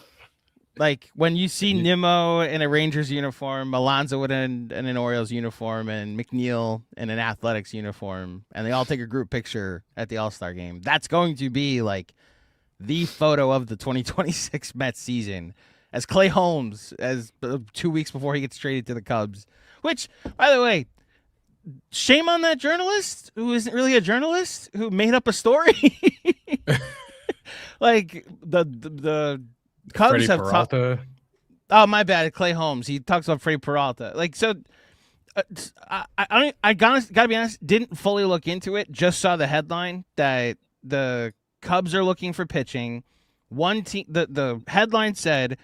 Like, when you see Nimmo in a Rangers uniform, Alonso in an Orioles uniform, and McNeil in an Athletics uniform, and they all take a group picture at the All-Star game, that's going to be like the photo of the 2026 Mets season, as Clay Holmes, as 2 weeks before he gets traded to the Cubs. Which, by the way, shame on that journalist who isn't really a journalist, who made up a story. Like, the Cubs have talked. Oh, my bad, Clay Holmes. He talks about Freddie Peralta. Like, so, I gotta be honest. Didn't fully look into it. Just saw the headline that the Cubs are looking for pitching. One team. The headline said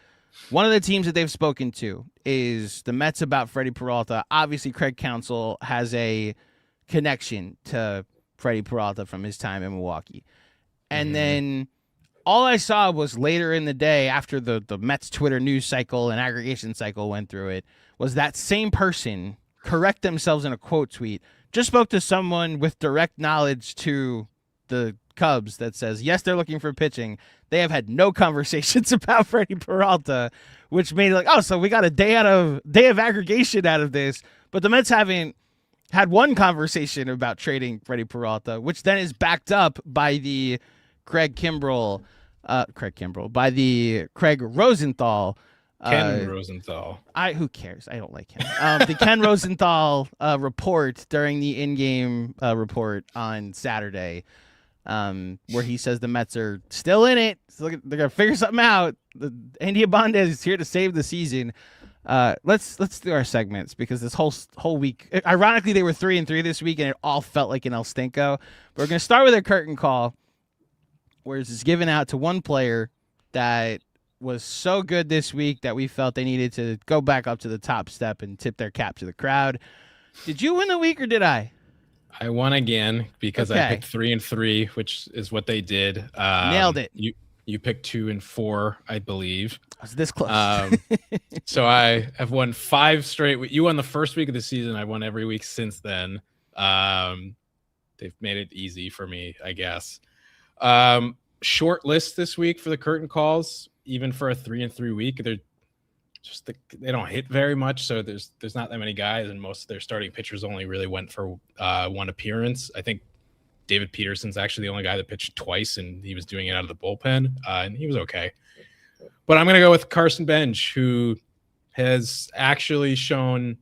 one of the teams that they've spoken to is the Mets about Freddie Peralta. Obviously, Craig Counsell has a connection to Freddie Peralta from his time in Milwaukee, and then all I saw was later in the day after the Mets Twitter news cycle and aggregation cycle went through it, was that same person correct themselves in a quote tweet. Just spoke to someone with direct knowledge to the Cubs that says, yes, they're looking for pitching. They have had no conversations about Freddie Peralta, which made it like, oh, so we got a day of aggregation out of this. But the Mets haven't had one conversation about trading Freddie Peralta, which then is backed up by the Craig Rosenthal. Ken Rosenthal. Who cares? I don't like him. The Ken Rosenthal report during the in-game report on Saturday, where he says the Mets are still in it. So they're gonna figure something out. Andy Abanez is here to save the season. Let's do our segments because this whole week, ironically, they were 3-3 this week, and it all felt like an El Stinko. But we're gonna start with a curtain call, where it's given out to one player that was so good this week that we felt they needed to go back up to the top step and tip their cap to the crowd. Did you win the week or did I? I won again because Okay. I picked 3-3, which is what they did. Nailed it. You picked 2-4, I believe. I was this close. So I have won 5 straight. You won the first week of the season. I won every week since then. They've made it easy for me, I guess. Short list this week for the curtain calls, even for a 3-3 week. They're just they don't hit very much, so there's not that many guys, and most of their starting pitchers only really went for one appearance. I think David Peterson's actually the only guy that pitched twice, and he was doing it out of the bullpen, and he was okay. But I'm going to go with Carson Bench, who has actually shown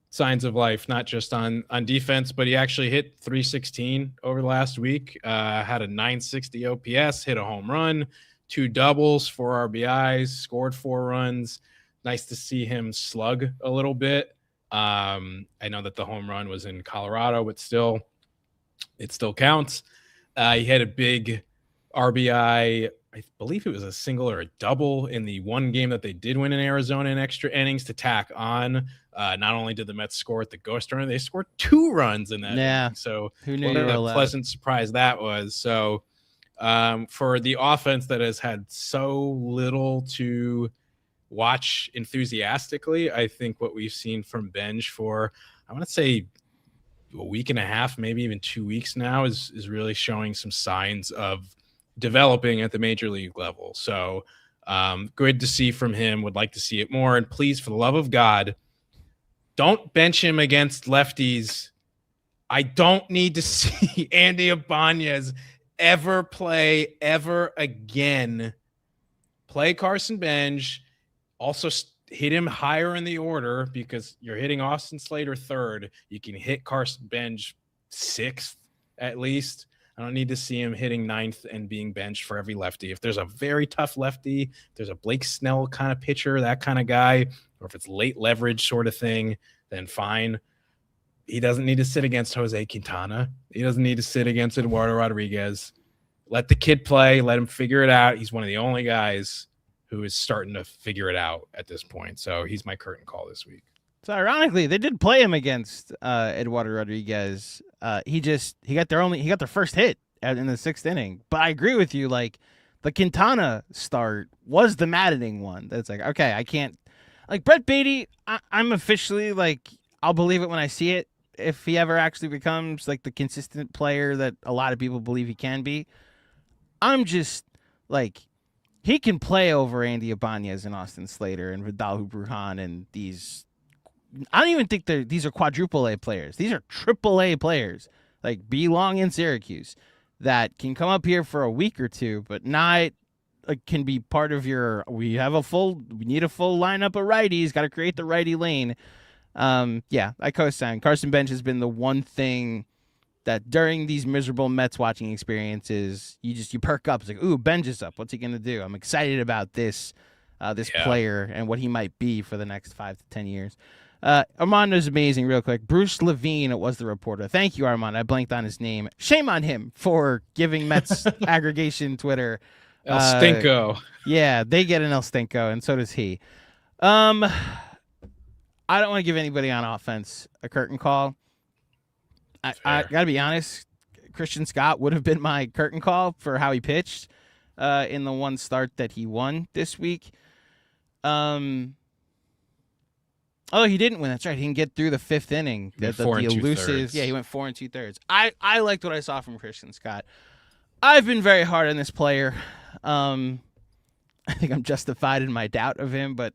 signs of life, not just on defense, but he actually hit 316 over the last week, had a 960 OPS, hit a home run, 2 doubles, 4 RBIs, scored 4 runs. Nice to see him slug a little bit. I know that the home run was in Colorado, but still, it still counts. He had a big RBI. I believe it was a single or a double in the one game that they did win in Arizona in extra innings to tack on. Not only did the Mets score at the ghost runner, they scored 2 runs in that inning. So who knew what a pleasant surprise that was. So for the offense that has had so little to watch enthusiastically, I think what we've seen from Bench for, I want to say, a week and a half, maybe even 2 weeks now, is really showing some signs of developing at the major league level. So good to see from him. Would like to see it more. And please, for the love of God, don't bench him against lefties. I don't need to see Andy Abanez ever play ever again. Play Carson Bench. Also hit him higher in the order because you're hitting Austin Slater 3rd. You can hit Carson Bench 6th at least. I don't need to see him hitting 9th and being benched for every lefty. If there's a very tough lefty, if there's a Blake Snell kind of pitcher, that kind of guy, or if it's late leverage sort of thing, then fine. He doesn't need to sit against Jose Quintana. He doesn't need to sit against Eduardo Rodriguez. Let the kid play. Let him figure it out. He's one of the only guys who is starting to figure it out at this point. So he's my curtain call this week. So ironically, they did play him against Eduardo Rodriguez. He got their first hit in the 6th inning. But I agree with you. Like the Quintana start was the maddening one. That's like, okay, I can't. Like Brett Beatty, I'm officially like, I'll believe it when I see it. If he ever actually becomes like the consistent player that a lot of people believe he can be, I'm just like, he can play over Andy Abanez and Austin Slater and Vidal Brujan and these. I don't even think these are quadruple A players. These are triple A players, like belong in Syracuse, that can come up here for a week or two, but not can be part of your. We need a full lineup of righties. Got to create the righty lane. Yeah, I co-sign. Carson Bench has been the one thing that during these miserable Mets watching experiences, you perk up. It's like, ooh, Bench is up. What's he gonna do? I'm excited about this player and what he might be for the next 5 to 10 years. Armando's amazing. Real quick, Bruce Levine was the reporter. Thank you, Armando. I blanked on his name. Shame on him for giving Mets aggregation Twitter. El Stinko. Yeah, they get an El Stinko, and so does he. I don't want to give anybody on offense a curtain call. I got to be honest. Christian Scott would have been my curtain call for how he pitched. in the one start that he won this week. Oh, he didn't win. That's right. He didn't get through the fifth inning. The elusive. Yeah, he went 4 2/3. I liked what I saw from Christian Scott. I've been very hard on this player. I think I'm justified in my doubt of him, but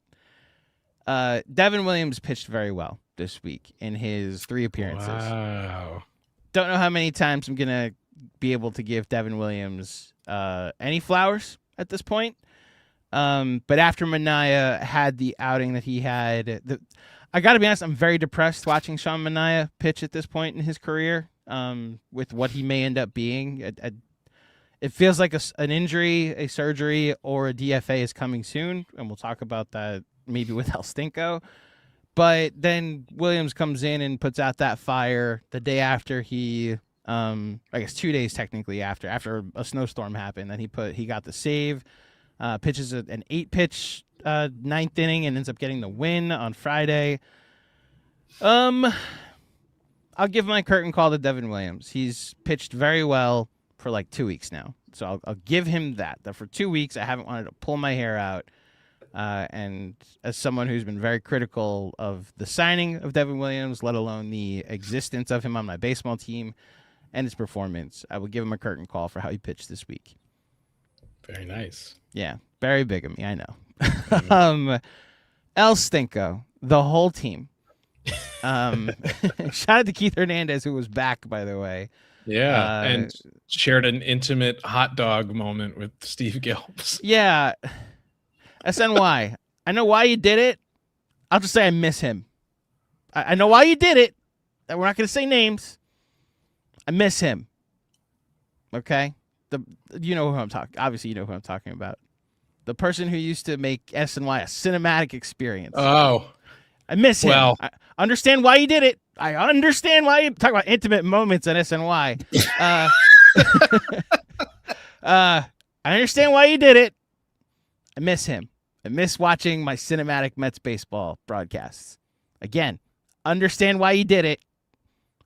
Devin Williams pitched very well this week in his 3 appearances. Wow. Don't know how many times I'm going to be able to give Devin Williams any flowers at this point. But after Manaea had the outing that he had, I got to be honest, I'm very depressed watching Sean Manaea pitch at this point in his career with what he may end up being. It feels like an injury, a surgery, or a DFA is coming soon, and we'll talk about that maybe with El Stinko. But then Williams comes in and puts out that fire the day after he, I guess 2 days technically after a snowstorm happened. Then he got the save. Pitches an 8-pitch ninth inning and ends up getting the win on Friday. I'll give my curtain call to Devin Williams. He's pitched very well for like 2 weeks now, so I'll give him that. That for 2 weeks I haven't wanted to pull my hair out. And as someone who's been very critical of the signing of Devin Williams, let alone the existence of him on my baseball team and his performance, I would give him a curtain call for how he pitched this week. Very nice. Yeah, very big of me, I know. El Stinko, the whole team. Shout out to Keith Hernandez, who was back, by the way. Yeah, and shared an intimate hot dog moment with Steve Gilbs. Yeah. SNY, I know why you did it. I'll just say I miss him. I know why you did it. We're not going to say names. I miss him. Okay? You know who I'm talking. Obviously, you know who I'm talking about. The person who used to make SNY a cinematic experience. Oh, I miss him. Well, I understand why you did it. I understand why you talk about intimate moments at SNY. I understand why you did it. I miss him. I miss watching my cinematic Mets baseball broadcasts. Again, understand why you did it.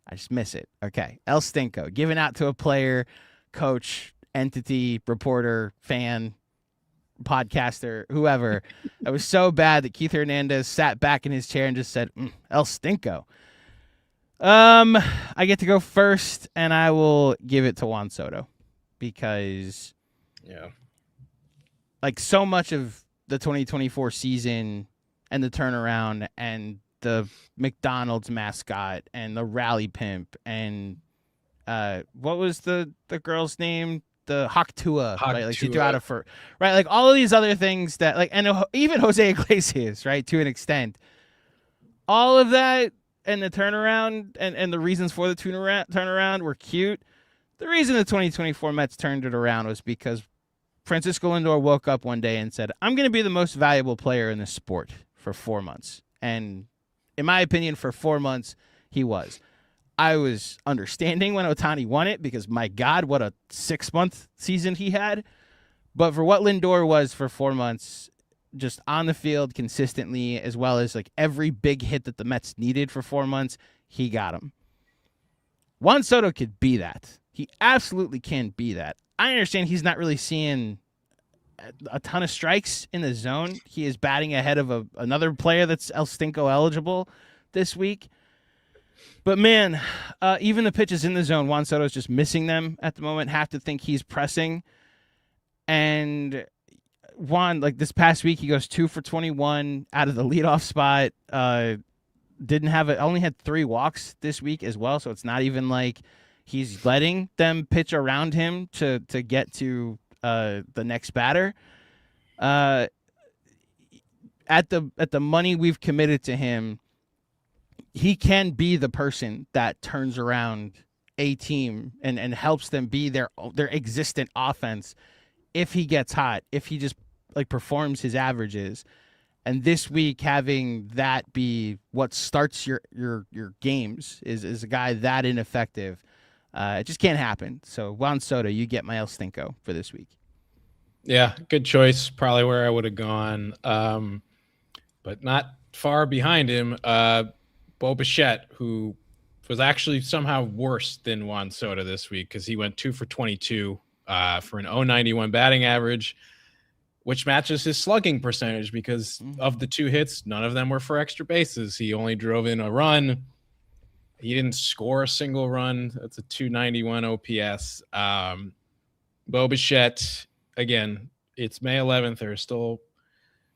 I just miss it. Okay, El Stinko, giving out to a player, coach, entity, reporter, fan, podcaster, whoever. It was so bad that Keith Hernandez sat back in his chair and just said, El Stinko. I get to go first, and I will give it to Juan Soto because, like so much of the 2024 season and the turnaround and the McDonald's mascot and the rally pimp and what was the girl's name? The Hawktua, right? Like she threw out right? Like all of these other things that like, and even Jose Iglesias, right? To an extent, all of that and the turnaround and the reasons for the turnaround were cute. The reason the 2024 Mets turned it around was because Francisco Lindor woke up one day and said, I'm going to be the most valuable player in this sport for 4 months. And in my opinion, for 4 months, he was. I was understanding when Ohtani won it because, my God, what a 6-month season he had. But for what Lindor was for 4 months, just on the field consistently, as well as like every big hit that the Mets needed for 4 months, he got him. Juan Soto could be that. He absolutely can be that. I understand he's not really seeing a ton of strikes in the zone. He is batting ahead of another player that's El Stinko eligible this week. But, man, even the pitches in the zone, Juan Soto's just missing them at the moment. Have to think he's pressing. And Juan, like this past week, he goes 2 for 21 out of the leadoff spot. Only had 3 walks this week as well, so it's not even like he's letting them pitch around him to get to the next batter. At the money we've committed to him, he can be the person that turns around a team and helps them be their existent offense if he gets hot, if he just like performs his averages. And this week, having that be what starts your games is a guy that ineffective. It just can't happen. So Juan Soto, you get my El Stinko for this week. Yeah, good choice. Probably where I would have gone, but not far behind him. Bo Bichette, who was actually somehow worse than Juan Soto this week because he went 2 for 22 for an 091 batting average, which matches his slugging percentage because of the 2 hits, none of them were for extra bases. He only drove in a run. He didn't score a single run. That's a 291 OPS. Bo Bichette, again, it's May 11th. There's still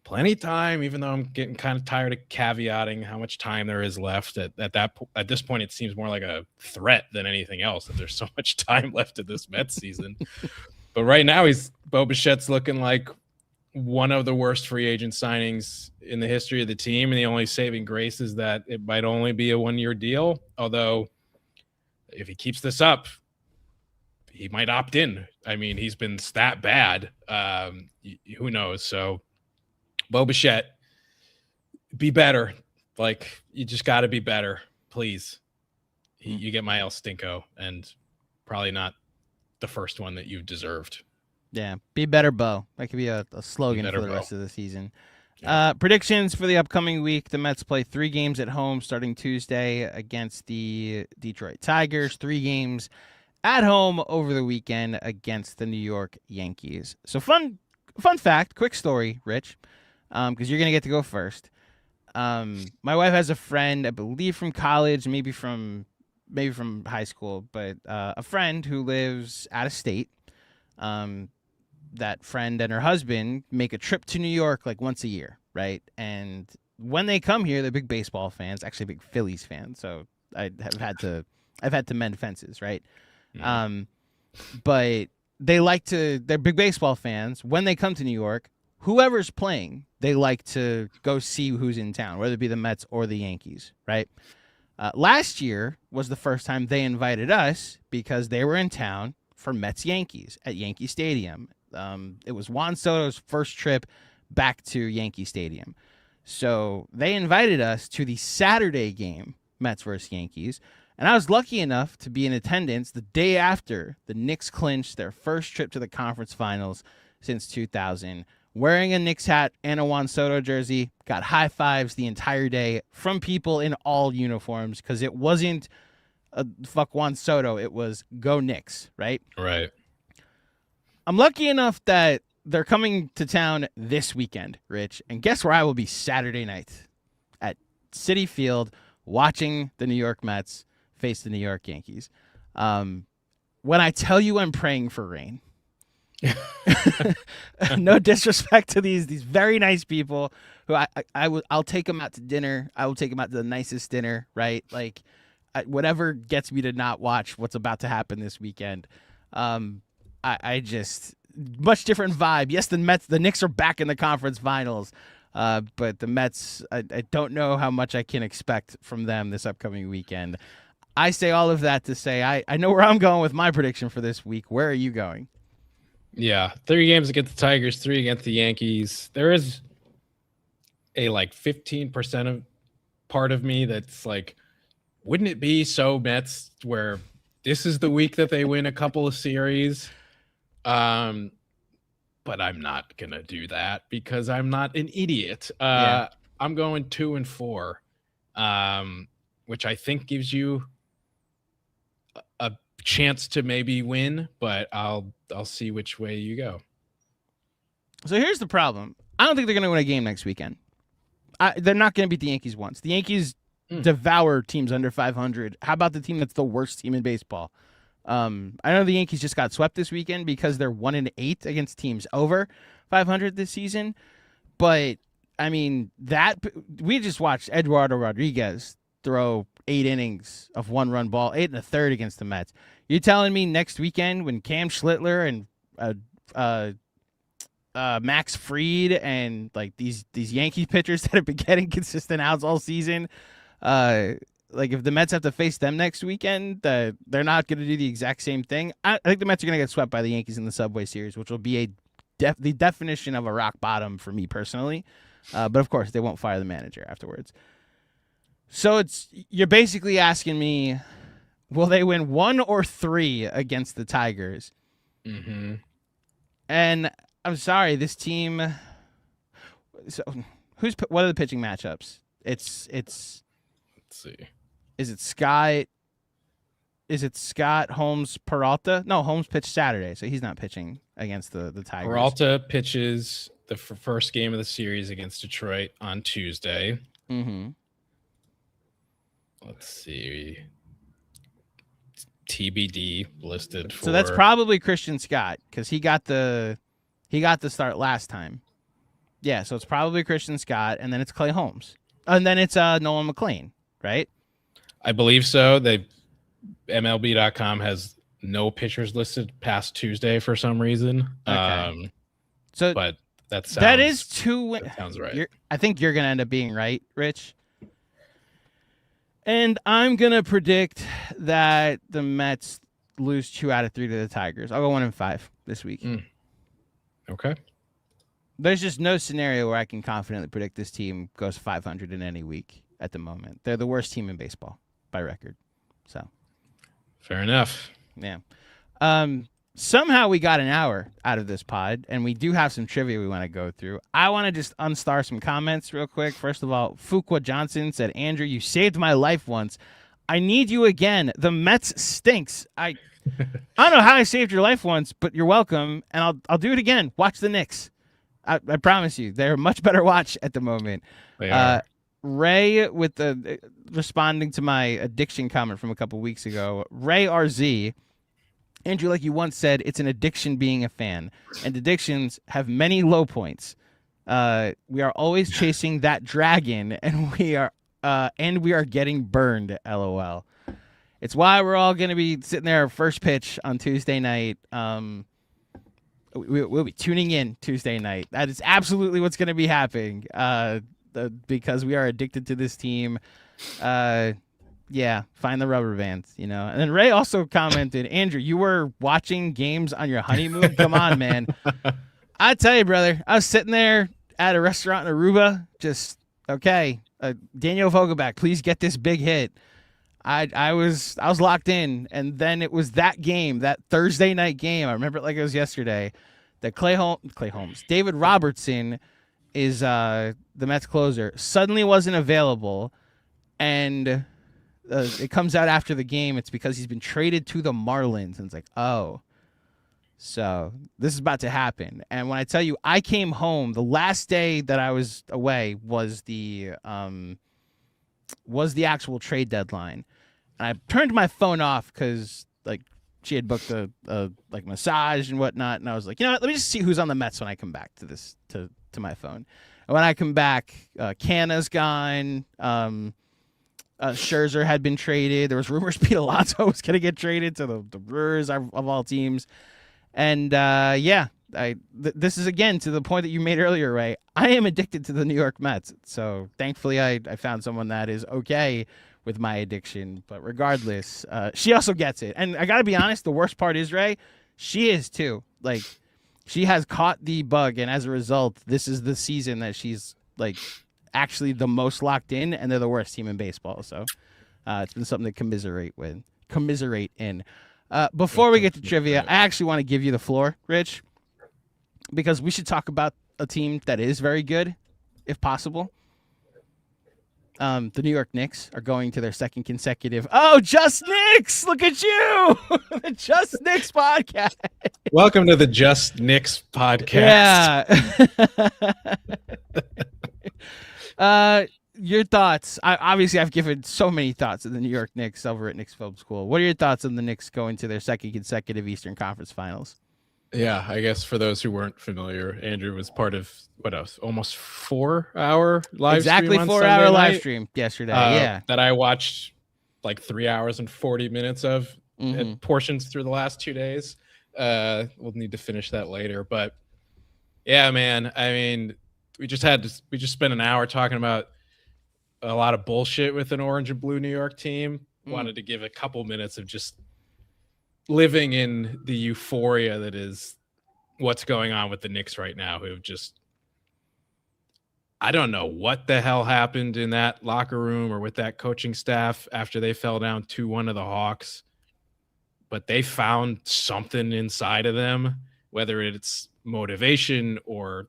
plenty of time, even though I'm getting kind of tired of caveating how much time there is left. At this point, it seems more like a threat than anything else that there's so much time left in this Mets season. But right now, Bo Bichette's looking like one of the worst free agent signings in the history of the team, and the only saving grace is that it might only be a 1-year deal. Although, if he keeps this up, he might opt in. I mean, he's been that bad. Who knows? So, Bo Bichette, be better. Like, you just got to be better, please. You get my El Stinko, and probably not the first one that you've deserved. Yeah, be better, Bo. That could be a slogan for the Bo. rest of the season. Yeah. Predictions for the upcoming week. The Mets play 3 games at home starting Tuesday against the Detroit Tigers, 3 games at home over the weekend against the New York Yankees. So fun fact, quick story, Rich, because you're going to get to go first. My wife has a friend, I believe from college, maybe from high school, but a friend who lives out of state. That friend and her husband make a trip to New York like once a year, right? And when they come here, they're big baseball fans, actually big Phillies fans. So I've had to mend fences, right? Mm. But they're big baseball fans. When they come to New York, whoever's playing, they like to go see who's in town, whether it be the Mets or the Yankees, right? Last year was the first time they invited us because they were in town for Mets-Yankees at Yankee Stadium. It was Juan Soto's first trip back to Yankee Stadium. So they invited us to the Saturday game, Mets versus Yankees, and I was lucky enough to be in attendance the day after the Knicks clinched their first trip to the conference finals since 2000. Wearing a Knicks hat and a Juan Soto jersey, got high fives the entire day from people in all uniforms because it wasn't fuck Juan Soto, it was go Knicks, right? Right. I'm lucky enough that they're coming to town this weekend, Rich, and guess where I will be Saturday night? At Citi Field, watching the New York Mets face the New York Yankees. When I tell you I'm praying for rain, no disrespect to these very nice people who I'll take them out to dinner. I will take them out to the nicest dinner, right? Like whatever gets me to not watch what's about to happen this weekend. I just much different vibe. Yes, the Knicks are back in the conference finals, but the Mets, I don't know how much I can expect from them this upcoming weekend. I say all of that to say I know where I'm going with my prediction for this week. Where are you going? Yeah, 3 games against the Tigers, 3 against the Yankees. There is a 15% of part of me that's like, wouldn't it be so Mets where this is the week that they win a couple of series? But I'm not gonna do that because I'm not an idiot. I'm going 2-4, which I think gives you a chance to maybe win, but I'll see which way you go. So here's the problem. I don't think they're going to win a game next weekend. They're not going to beat the Yankees once. The Yankees devour teams under 500. How about the team that's the worst team in baseball? I know the Yankees just got swept this weekend because they're 1-8 against teams over 500 this season. But I mean, we just watched Eduardo Rodriguez throw 8 innings of 1-run ball, 8 1/3 against the Mets. You're telling me next weekend when Cam Schlittler and Max Fried and like these Yankee pitchers that have been getting consistent outs all season, like if the Mets have to face them next weekend, they're not going to do the exact same thing. I think the Mets are going to get swept by the Yankees in the Subway Series, which will be the definition of a rock bottom for me personally. But of course, they won't fire the manager afterwards. So you're basically asking me, will they win 1 or 3 against the Tigers? Mm-hmm. And I'm sorry, this team. So what are the pitching matchups? It's. Let's see. Is it Scott? is it Scott Holmes Peralta? No, Holmes pitched Saturday, so he's not pitching against the Tigers. Peralta pitches the first game of the series against Detroit on Tuesday. Mm-hmm. Let's see. TBD listed for. So that's probably Christian Scott because he got the start last time. Yeah, so it's probably Christian Scott, and then it's Clay Holmes, and then it's Nolan McLean, right? I believe so. MLB.com has no pitchers listed past Tuesday for some reason. Okay. But that sounds right. I think you're gonna end up being right, Rich. And I'm gonna predict that the Mets lose 2 out of 3 to the Tigers. I'll go 1-5 this week. Okay. There's just no scenario where I can confidently predict this team goes 500 in any week at the moment. They're the worst team in baseball by record. So, fair enough. Yeah. Somehow we got an hour out of this pod, and we do have some trivia we want to go through. I want to just unstar some comments real quick. First of all, Fuqua Johnson said, Andrew, you saved my life once. I need you again. The Mets stinks. I don't know how I saved your life once, but you're welcome, and I'll do it again. Watch the Knicks. I promise you, they're a much better watch at the moment. They are. Ray with the responding to my addiction comment from a couple weeks ago. Ray RZ, Andrew, like you once said, it's an addiction being a fan, and addictions have many low points. We are always chasing that dragon, and we are getting burned. LOL. It's why we're all going to be sitting there first pitch on Tuesday night. We'll be tuning in Tuesday night. That is absolutely what's going to be happening. Because we are addicted to this team. Yeah, find the rubber bands, And then Ray also commented, Andrew, you were watching games on your honeymoon? Come on, man. I tell you, brother, I was sitting there at a restaurant in Aruba, just, okay, Daniel Vogelback, please get this big hit. I was locked in, and then it was that game, that Thursday night game. I remember it like it was yesterday. That Clay Holmes, David Robertson is the Mets closer, suddenly wasn't available, and it comes out after the game. It's because he's been traded to the Marlins, and it's like, oh, so this is about to happen. And when I tell you, I came home the last day that I was away was the actual trade deadline. And I turned my phone off because like she had booked a like massage and whatnot, and I was like, you know what? Let me just see who's on the Mets when I come back to this to my phone. And when I come back, Canna's gone. Scherzer had been traded. There was rumors Pete Alonso was going to get traded to the Brewers of all teams. And this is again to the point that you made earlier, Ray. I am addicted to the New York Mets. So thankfully I found someone that is okay with my addiction. But regardless, she also gets it. And I got to be honest, the worst part is, Ray, she is too. Like, she has caught the bug. And as a result, this is the season that she's like actually the most locked in, and they're the worst team in baseball. So it's been something to commiserate in. Before we get to trivia, I actually want to give you the floor, Rich, because we should talk about a team that is very good, if possible. The New York Knicks are going to their second consecutive. Oh, Just Knicks! Look at you! The Just Knicks podcast. Welcome to the Just Knicks podcast. Yeah. Your thoughts? Obviously, I've given so many thoughts of the New York Knicks over at Knicks Film School. What are your thoughts on the Knicks going to their second consecutive Eastern Conference Finals? Yeah, I guess for those who weren't familiar, Andrew was part of what else? Almost 4-hour live stream. Exactly 4-hour live stream yesterday. That I watched like 3 hours and 40 minutes of portions through the last 2 days. We'll need to finish that later, but yeah, man. I mean, we just spent an hour talking about a lot of bullshit with an orange and blue New York team. Wanted to give a couple minutes of just living in the euphoria that is what's going on with the Knicks right now, who have just, I don't know what the hell happened in that locker room or with that coaching staff after they fell down 2-1 to the Hawks, but they found something inside of them, whether it's motivation or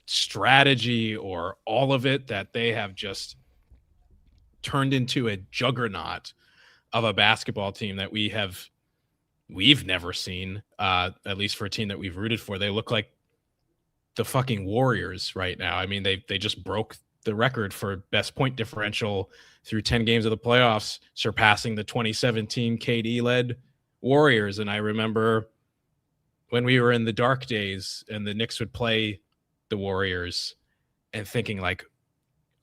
strategy or all of it, that they have just turned into a juggernaut of a basketball team that we've never seen, at least for a team that we've rooted for. They look like the fucking Warriors right now. I mean, they just broke the record for best point differential through 10 games of the playoffs, surpassing the 2017 KD-led Warriors. And I remember when we were in the dark days and the Knicks would play the Warriors and thinking like,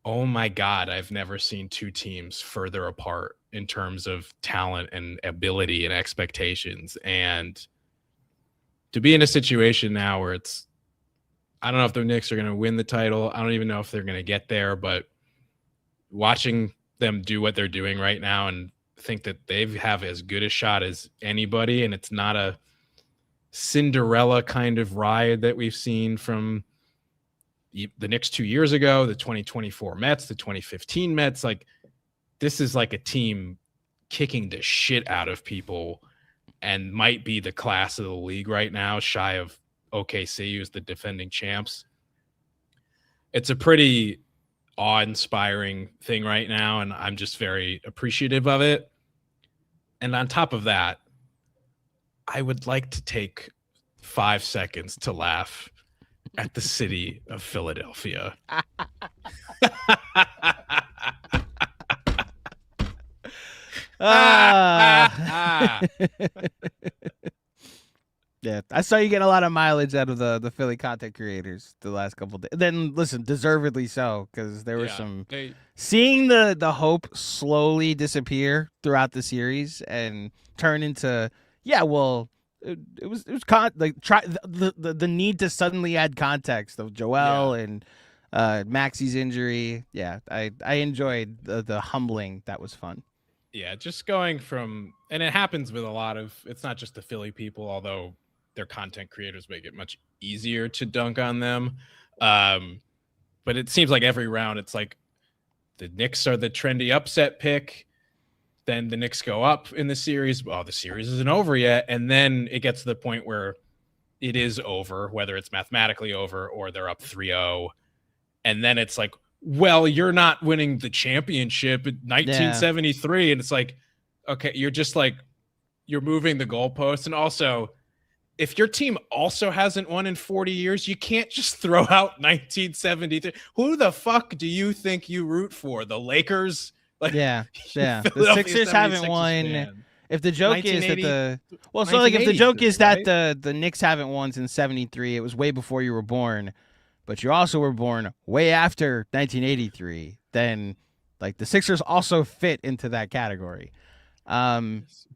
oh my God, I've never seen two teams further apart in terms of talent and ability and expectations. And to be in a situation now where I don't know if the Knicks are going to win the title. I don't even know if they're going to get there, but watching them do what they're doing right now and think that they have as good a shot as anybody, and it's not a Cinderella kind of ride that we've seen from the Knicks 2 years ago, the 2024 Mets, the 2015 Mets. Like, this is like a team kicking the shit out of people and might be the class of the league right now, shy of OKC, who's the defending champs. It's a pretty awe-inspiring thing right now, and I'm just very appreciative of it. And on top of that, I would like to take 5 seconds to laugh at the city of Philadelphia. Yeah, I saw you get a lot of mileage out of the Philly content creators the last couple of days. Then listen, deservedly so, because there was seeing the hope slowly disappear throughout the series and turn into it was the need to suddenly add context of Joel and Maxey's injury. Yeah, I enjoyed the humbling. That was fun. Yeah, just going from, and it happens with a lot of, it's not just the Philly people, although their content creators make it much easier to dunk on them. But it seems like every round, it's like the Knicks are the trendy upset pick. Then the Knicks go up in the series. Well, the series isn't over yet. And then it gets to the point where it is over, whether it's mathematically over or they're up 3-0. And then it's like, well, you're not winning the championship in 1973. Yeah. And it's like, okay, you're just like, you're moving the goalposts. And also, if your team also hasn't won in 40 years, you can't just throw out 1973. Who the fuck do you think you root for? The Lakers? Like, yeah. The Sixers haven't won. Man. If the joke is that if the joke is that the Knicks haven't won since 73, it was way before you were born. But you also were born way after 1983, then like the Sixers also fit into that category.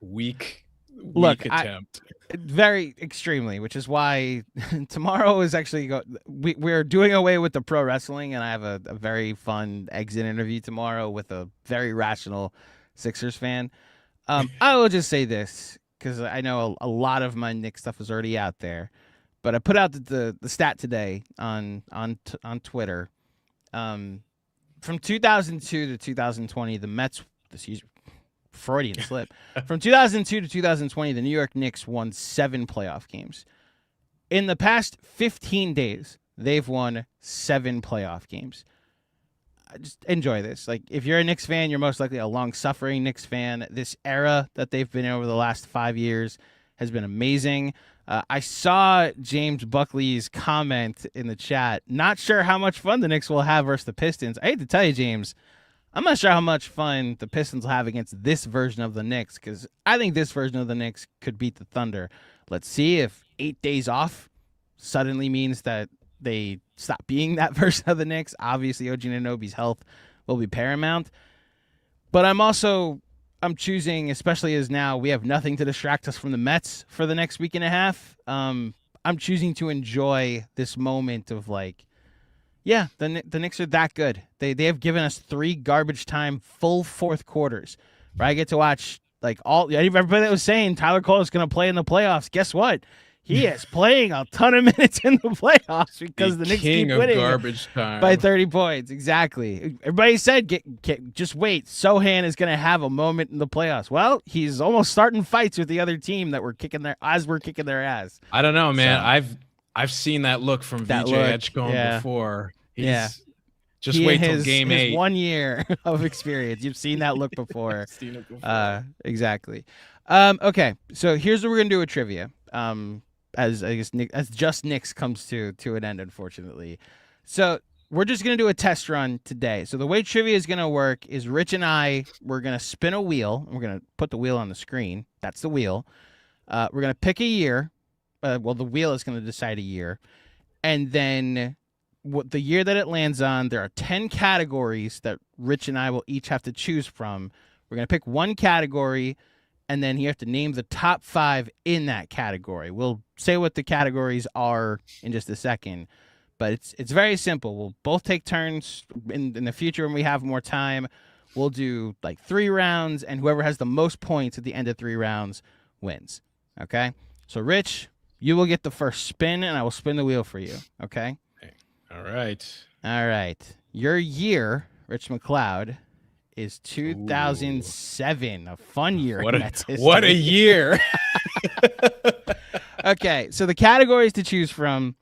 Weak attempt. Very extremely, which is why tomorrow is actually we're doing away with the pro wrestling, and I have a very fun exit interview tomorrow with a very rational Sixers fan. I will just say this, because I know a lot of my Knicks stuff is already out there. But I put out the stat today on Twitter. From 2002 to 2020, the Mets, Freudian slip. From 2002 to 2020, the New York Knicks won 7 playoff games. In the past 15 days, they've won 7 playoff games. Just enjoy this. Like, if you're a Knicks fan, you're most likely a long-suffering Knicks fan. This era that they've been in over the last 5 years has been amazing. I saw James Buckley's comment in the chat. Not sure how much fun the Knicks will have versus the Pistons. I hate to tell you, James, I'm not sure how much fun the Pistons will have against this version of the Knicks, because I think this version of the Knicks could beat the Thunder. Let's see if 8 days off suddenly means that they stop being that version of the Knicks. Obviously, OG Anunoby's health will be paramount. But I'm choosing, especially as now we have nothing to distract us from the Mets for the next week and a half. I'm choosing to enjoy this moment of like, yeah, the Knicks are that good. They have given us 3 garbage time full fourth quarters, where I get to watch like everybody that was saying Tyler Cole is going to play in the playoffs. Guess what? He is playing a ton of minutes in the playoffs because the Knicks keep winning garbage time by 30 points. Exactly. Everybody said, just wait. Sohan is going to have a moment in the playoffs. Well, he's almost starting fights with the other team that we're kicking their ass. I don't know, man. So, I've seen that look from VJ Edgecombe before. He's Just wait till his, game his 8. 1 year of experience. You've seen that look before. Seen it before. Exactly. Okay, so here's what we're gonna do with trivia. As I guess as just Knicks comes to an end, unfortunately. So we're just gonna do a test run today. So the way trivia is gonna work is Rich and we're gonna spin a wheel. We're gonna put the wheel on the screen. That's the wheel. We're gonna pick a year. The wheel is gonna decide a year, and then what the year that it lands on, there are 10 categories that Rich and I will each have to choose from. We're going to pick one category, and then you have to name the top 5 in that category. We'll say what the categories are in just a second, but it's very simple. We'll both take turns. In the future, when we have more time, we'll do like 3 rounds, and whoever has the most points at the end of 3 rounds wins. Okay? So, Rich, you will get the first spin, and I will spin the wheel for you. Okay? All right. All right. Your year, Rich MacLeod, is 2007. Ooh. A fun year in Mets history. What a year. Okay, so the categories to choose from: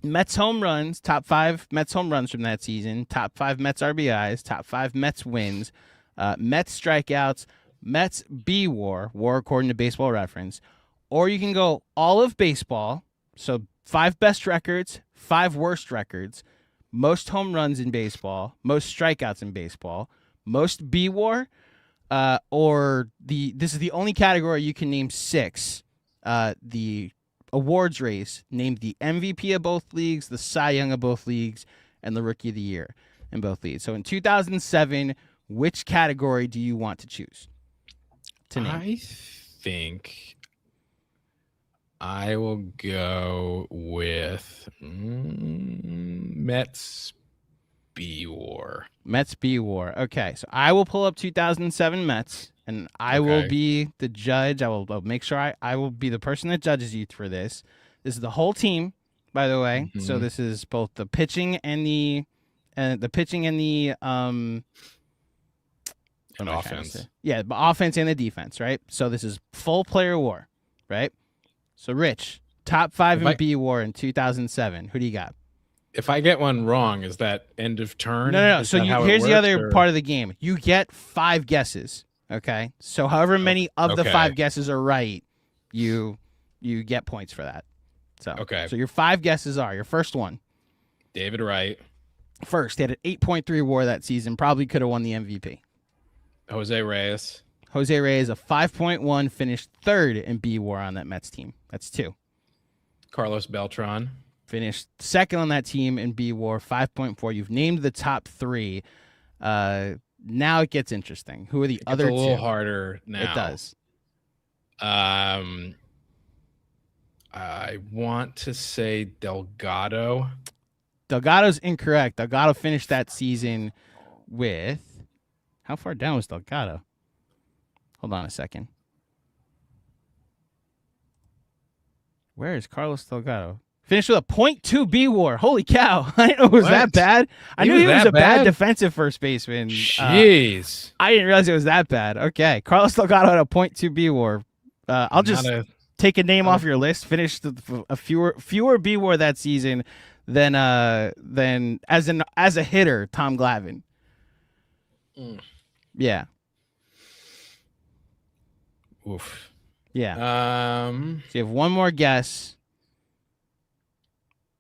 Mets home runs, top 5 Mets home runs from that season, top 5 Mets RBIs, top 5 Mets wins, Mets strikeouts, Mets B-WAR, WAR according to Baseball Reference, or you can go all of baseball, so 5 best records, 5 worst records, most home runs in baseball, most strikeouts in baseball, most B-WAR, or this is the only category you can name 6. The awards race named the MVP of both leagues, the Cy Young of both leagues, and the Rookie of the Year in both leagues. So in 2007, which category do you want to choose to name? I think I will go with Mets B-WAR. Mets B-WAR. Okay, so I will pull up 2007 Mets, and I will be the judge. I'll make sure I will be the person that judges you for this. This is the whole team, by the way. Mm-hmm. So this is both the pitching and the offense. Yeah, the offense and the defense, right? So this is full player WAR, right? So, Rich, top 5 in B-WAR in 2007. Who do you got? If I get one wrong, is that end of turn? No. So here's the other part of the game. You get 5 guesses, okay? So however many of the 5 guesses are right, you get points for that. So So your 5 guesses are, your first one. David Wright. First, he had an 8.3 WAR that season. Probably could have won the MVP. Jose Reyes, a 5.1, finished 3rd in B-WAR on that Mets team. That's 2. Carlos Beltran. Finished 2nd on that team in B-WAR, 5.4. You've named the top 3. Now it gets interesting. Who are the other 2? It's a little harder now. It does. I want to say Delgado. Delgado's incorrect. Delgado finished that season with... How far down was Delgado? Hold on a second. Where is Carlos Delgado? Finished with a .2 B-WAR. Holy cow. I didn't know it was that bad. I knew he was a bad defensive first baseman. Jeez. I didn't realize it was that bad. Okay. Carlos Delgado had a .2 B-WAR. I'll just take a name off your list. Finished a fewer B-WAR that season than as a hitter, Tom Glavine. Yeah. Oof. Yeah. So you have one more guess.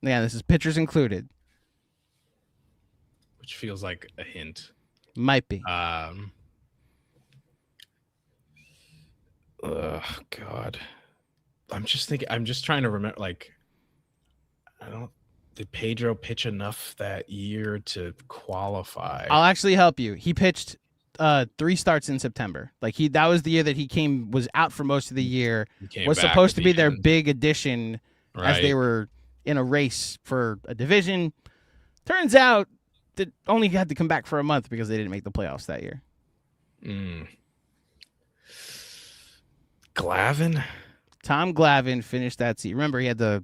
Yeah, this is pitchers included. Which feels like a hint. Might be. Oh God. I'm just trying to remember, like, did Pedro pitch enough that year to qualify? I'll actually help you. He pitched 3 starts in September. Like that was the year that was out for most of the year. Was supposed to be their big addition as they were in a race for a division. Turns out that only had to come back for a month because they didn't make the playoffs that year. Glavine? Tom Glavine finished that season. Remember, he had the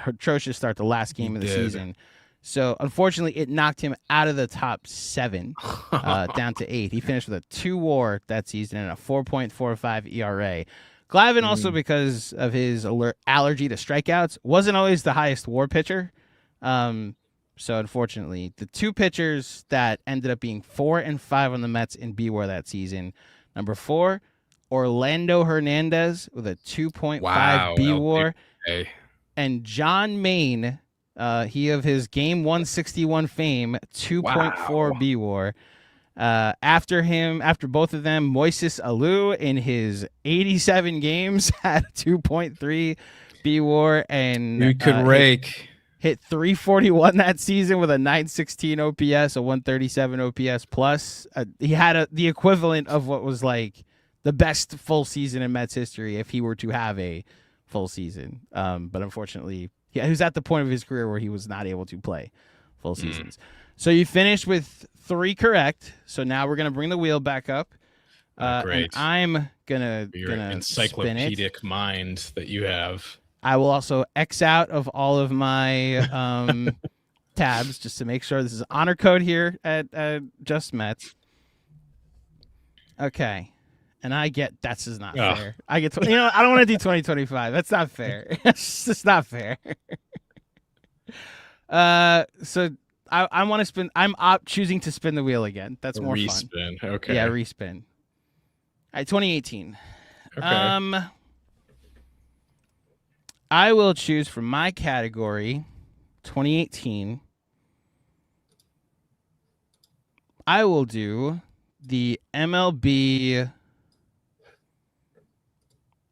atrocious start, the last game of the season. So, unfortunately, it knocked him out of the top 7 down to 8. He finished with a 2 WAR that season and a 4.45 ERA. Glavine also, because of his allergy to strikeouts, wasn't always the highest WAR pitcher. So unfortunately, the two pitchers that ended up being 4 and 5 on the Mets in B WAR that season. Number 4, Orlando Hernandez with a 2.5 B WAR, and John Maine, he of his game 161 fame, 2.4 B WAR. After both of them, Moises Alou in his 87 games had 2.3 B WAR, and you could rake. Hit 341 that season with a 916 OPS, a 137 OPS plus. He had the equivalent of what was like the best full season in Mets history if he were to have a full season. But unfortunately, he was at the point of his career where he was not able to play full seasons. So you finished with 3 correct. So now we're gonna bring the wheel back up. Great. And I'm gonna encyclopedic mind that you have. I will also X out of all of my tabs just to make sure this is honor code here at Just Mets. Okay. And I get that's just not fair. I get I don't want to do 2025. That's not fair. It's just not fair. So I want to spin. I'm choosing to spin the wheel again. That's more respin. Fun. Okay. Yeah, respin. All right, 2018. Okay. I will choose for my category 2018. I will do the MLB.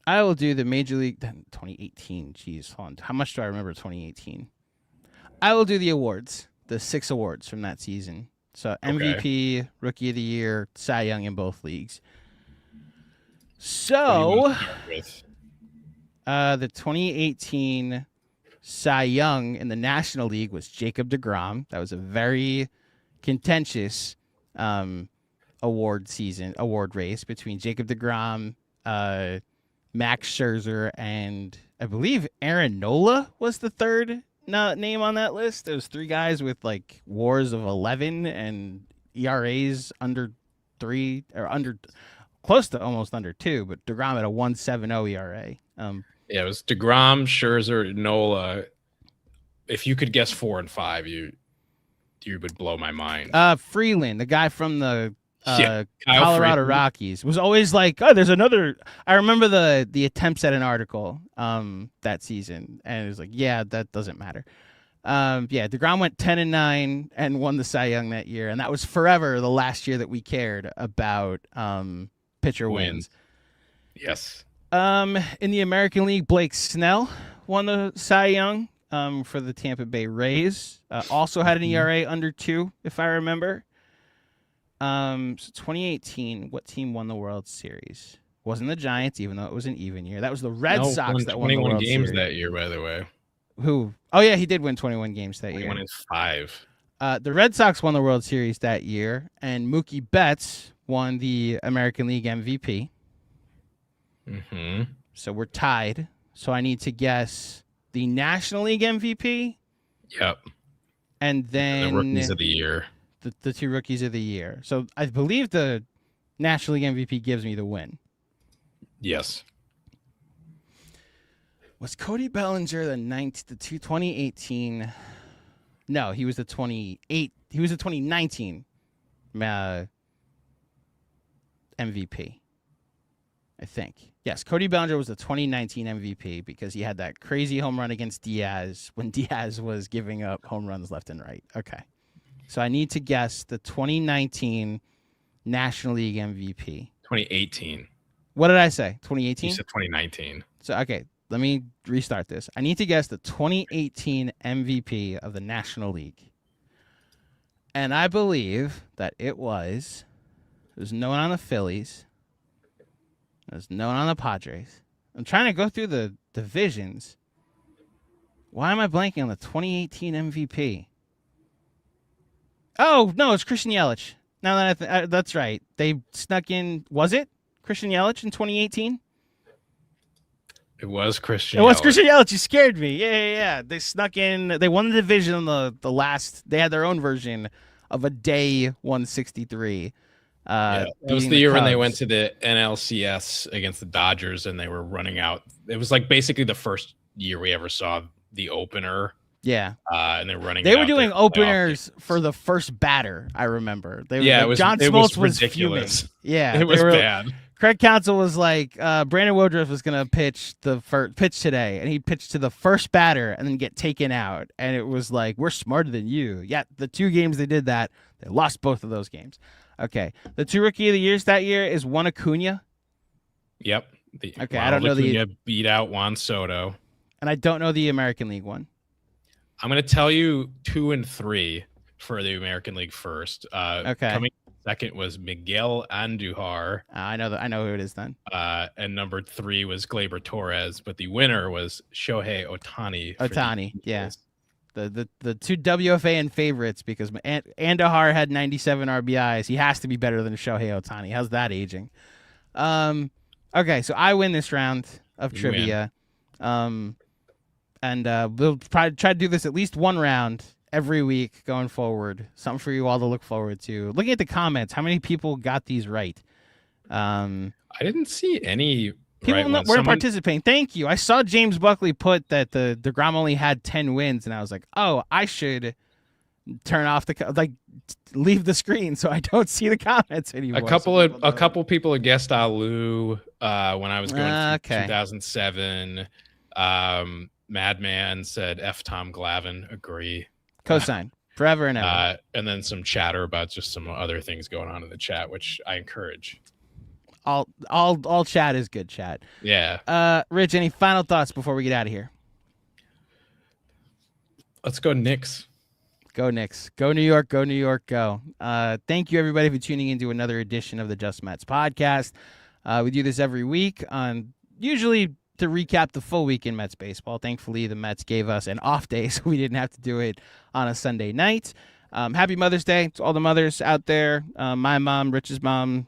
I will do the Major League 2018. Jeez, hold on. How much do I remember 2018? I will do the awards, the 6 awards from that season. So MVP, Rookie of the Year, Cy Young in both leagues. So the 2018 Cy Young in the National League was Jacob deGrom. That was a very contentious award race between Jacob deGrom, Max Scherzer, and I believe Aaron Nola was the third name on that list. There was 3 guys with like WARs of 11 and ERAs under 3 or under close to almost under 2, but deGrom had a 1.70 ERA. Yeah, it was deGrom, Scherzer, Nola. If you could guess 4 and 5, you would blow my mind. Freeland, the guy from the Colorado Freeland. Rockies, was always like, oh, there's another. I remember the attempts at an article that season, and it was like, yeah, that doesn't matter. deGrom went 10-9 and won the Cy Young that year, and that was forever the last year that we cared about pitcher wins. Yes. In the American League, Blake Snell won the Cy Young for the Tampa Bay Rays. Also had an ERA under 2, if I remember. So 2018, what team won the World Series? Wasn't the Giants, even though it was an even year. That was the Red Sox that won the World Series. 21 games that year, by the way. Who? Oh, yeah, he did win 21 games that year. 21 and 5. The Red Sox won the World Series that year, and Mookie Betts won the American League MVP. Mm-hmm. So we're tied. So I need to guess the National League MVP. Yep. And then the Rookies of the Year. The 2 Rookies of the Year. So I believe the National League MVP gives me the win. Yes. Was Cody Bellinger the 2018? No, he was the 28. He was the 2019 MVP. I think. Yes, Cody Bellinger was the 2019 MVP because he had that crazy home run against Diaz when Diaz was giving up home runs left and right. Okay. So I need to guess the 2019 National League MVP. 2018. What did I say? 2018? You said 2019. So, okay, let me restart this. I need to guess the 2018 MVP of the National League. And I believe that it was no one on the Phillies. There's no one on the Padres. I'm trying to go through the divisions. Why am I blanking on the 2018 MVP? Oh, no, it's Christian Yelich. Now that that's right. They snuck in, was it Christian Yelich in 2018? It was Christian It was Yelich. Christian Yelich. You scared me. Yeah. They snuck in. They won the division on the last. They had their own version of a day 163. That was the year when they went to the NLCS against the Dodgers and they were running out. It was like basically the first year we ever saw the opener Yeah. And they're running. They were doing openers for the first batter. I remember. John Smoltz was ridiculous. Fuming. Yeah, it was bad. Craig Counsell was like, Brandon Woodruff was gonna pitch pitch today, and he pitched to the first batter and then get taken out. And it was like, we're smarter than you. Yeah, the 2 games they did that, they lost both of those games. Okay, the 2 Rookie of the Years that year is one Acuna. Yep. Okay, I don't know Acuna beat out Juan Soto, and I don't know the American League one. I'm going to tell you 2 and 3 for the American League first. Okay. Coming second was Miguel Andujar. I know who it is then. And number 3 was Gleyber Torres, but the winner was Shohei Ohtani. Ohtani, yeah. The 2 WFAN favorites, because Andujar had 97 RBIs. He has to be better than Shohei Ohtani. How's that aging? Okay, so I win this round of trivia. And we'll probably try to do this at least one round every week going forward. Something for you all to look forward to. Looking at the comments, how many people got these right? I didn't see any people weren't participating. Thank you. I saw James Buckley put that the DeGrom only had 10 wins, and I was like, oh, I should turn off leave the screen so I don't see the comments anymore. A couple people had guessed Alou when I was going through 2007. Madman said F. Tom Glavine. Agree. Cosign. Forever and ever. And then some chatter about just some other things going on in the chat, which I encourage. All chat is good chat. Yeah. Rich, any final thoughts before we get out of here? Let's go Knicks. Go Knicks. Go New York. Go New York. Go. Thank you, everybody, for tuning into another edition of the Just Mets podcast. We do this every week on usually to recap the full week in Mets baseball. Thankfully, the Mets gave us an off day, so we didn't have to do it on a Sunday night. Happy Mother's Day to all the mothers out there. My mom, Rich's mom,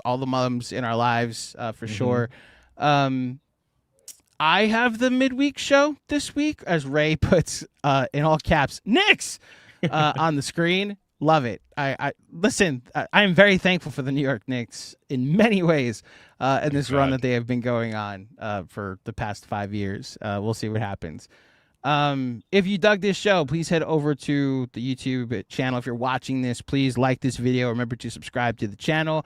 all the moms in our lives, for sure. I have the midweek show this week, as Ray puts in all caps, Knicks, on the screen. Love it. I listen. I am very thankful for the New York Knicks in many ways, in this run that they have been going on for the past 5 years. We'll see what happens. If you dug this show, please head over to the YouTube channel. If you're watching this, please like this video. Remember to subscribe to the channel.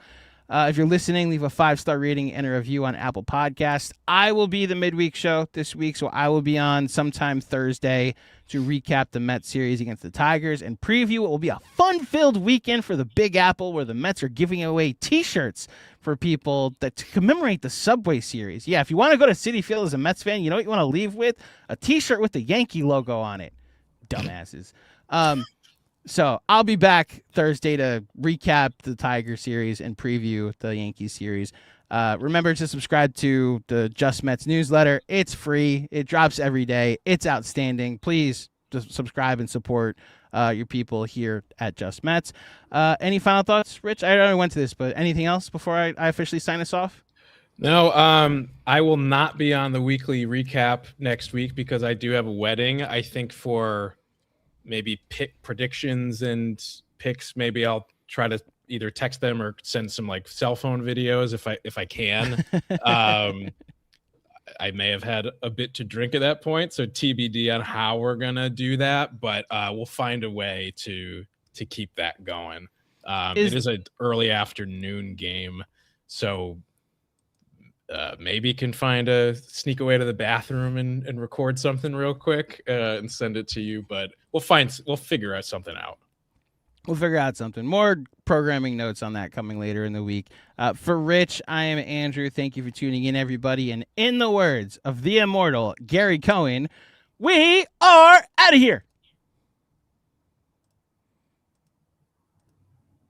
If you're listening, leave a 5-star rating and a review on Apple Podcasts. I will be the midweek show this week, so I will be on sometime Thursday to recap the Mets series against the Tigers and preview. It will be a fun-filled weekend for the Big Apple, where the Mets are giving away T-shirts for people to commemorate the Subway Series. Yeah, if you want to go to Citi Field as a Mets fan, you know what you want to leave with? A T-shirt with the Yankee logo on it. Dumbasses. So I'll be back Thursday to recap the Tiger series and preview the Yankees series. Remember to subscribe to the Just Mets newsletter. It's free. It drops every day. It's outstanding. Please just subscribe and support your people here at Just Mets. Any final thoughts, Rich? I already went to this, but anything else before I officially sign us off? No, I will not be on the weekly recap next week because I do have a wedding. I think for maybe pick predictions and picks, maybe I'll try to either text them or send some like cell phone videos if I can. I may have had a bit to drink at that point, so TBD on how we're gonna do that, but we'll find a way to keep that going. It is an early afternoon game, so maybe can sneak away to the bathroom and record something real quick and send it to you, but we'll figure out something out. We'll figure out something. More programming notes on that coming later in the week. For Rich, I am Andrew. Thank you for tuning in, everybody. And in the words of the immortal Gary Cohen, we are out of here.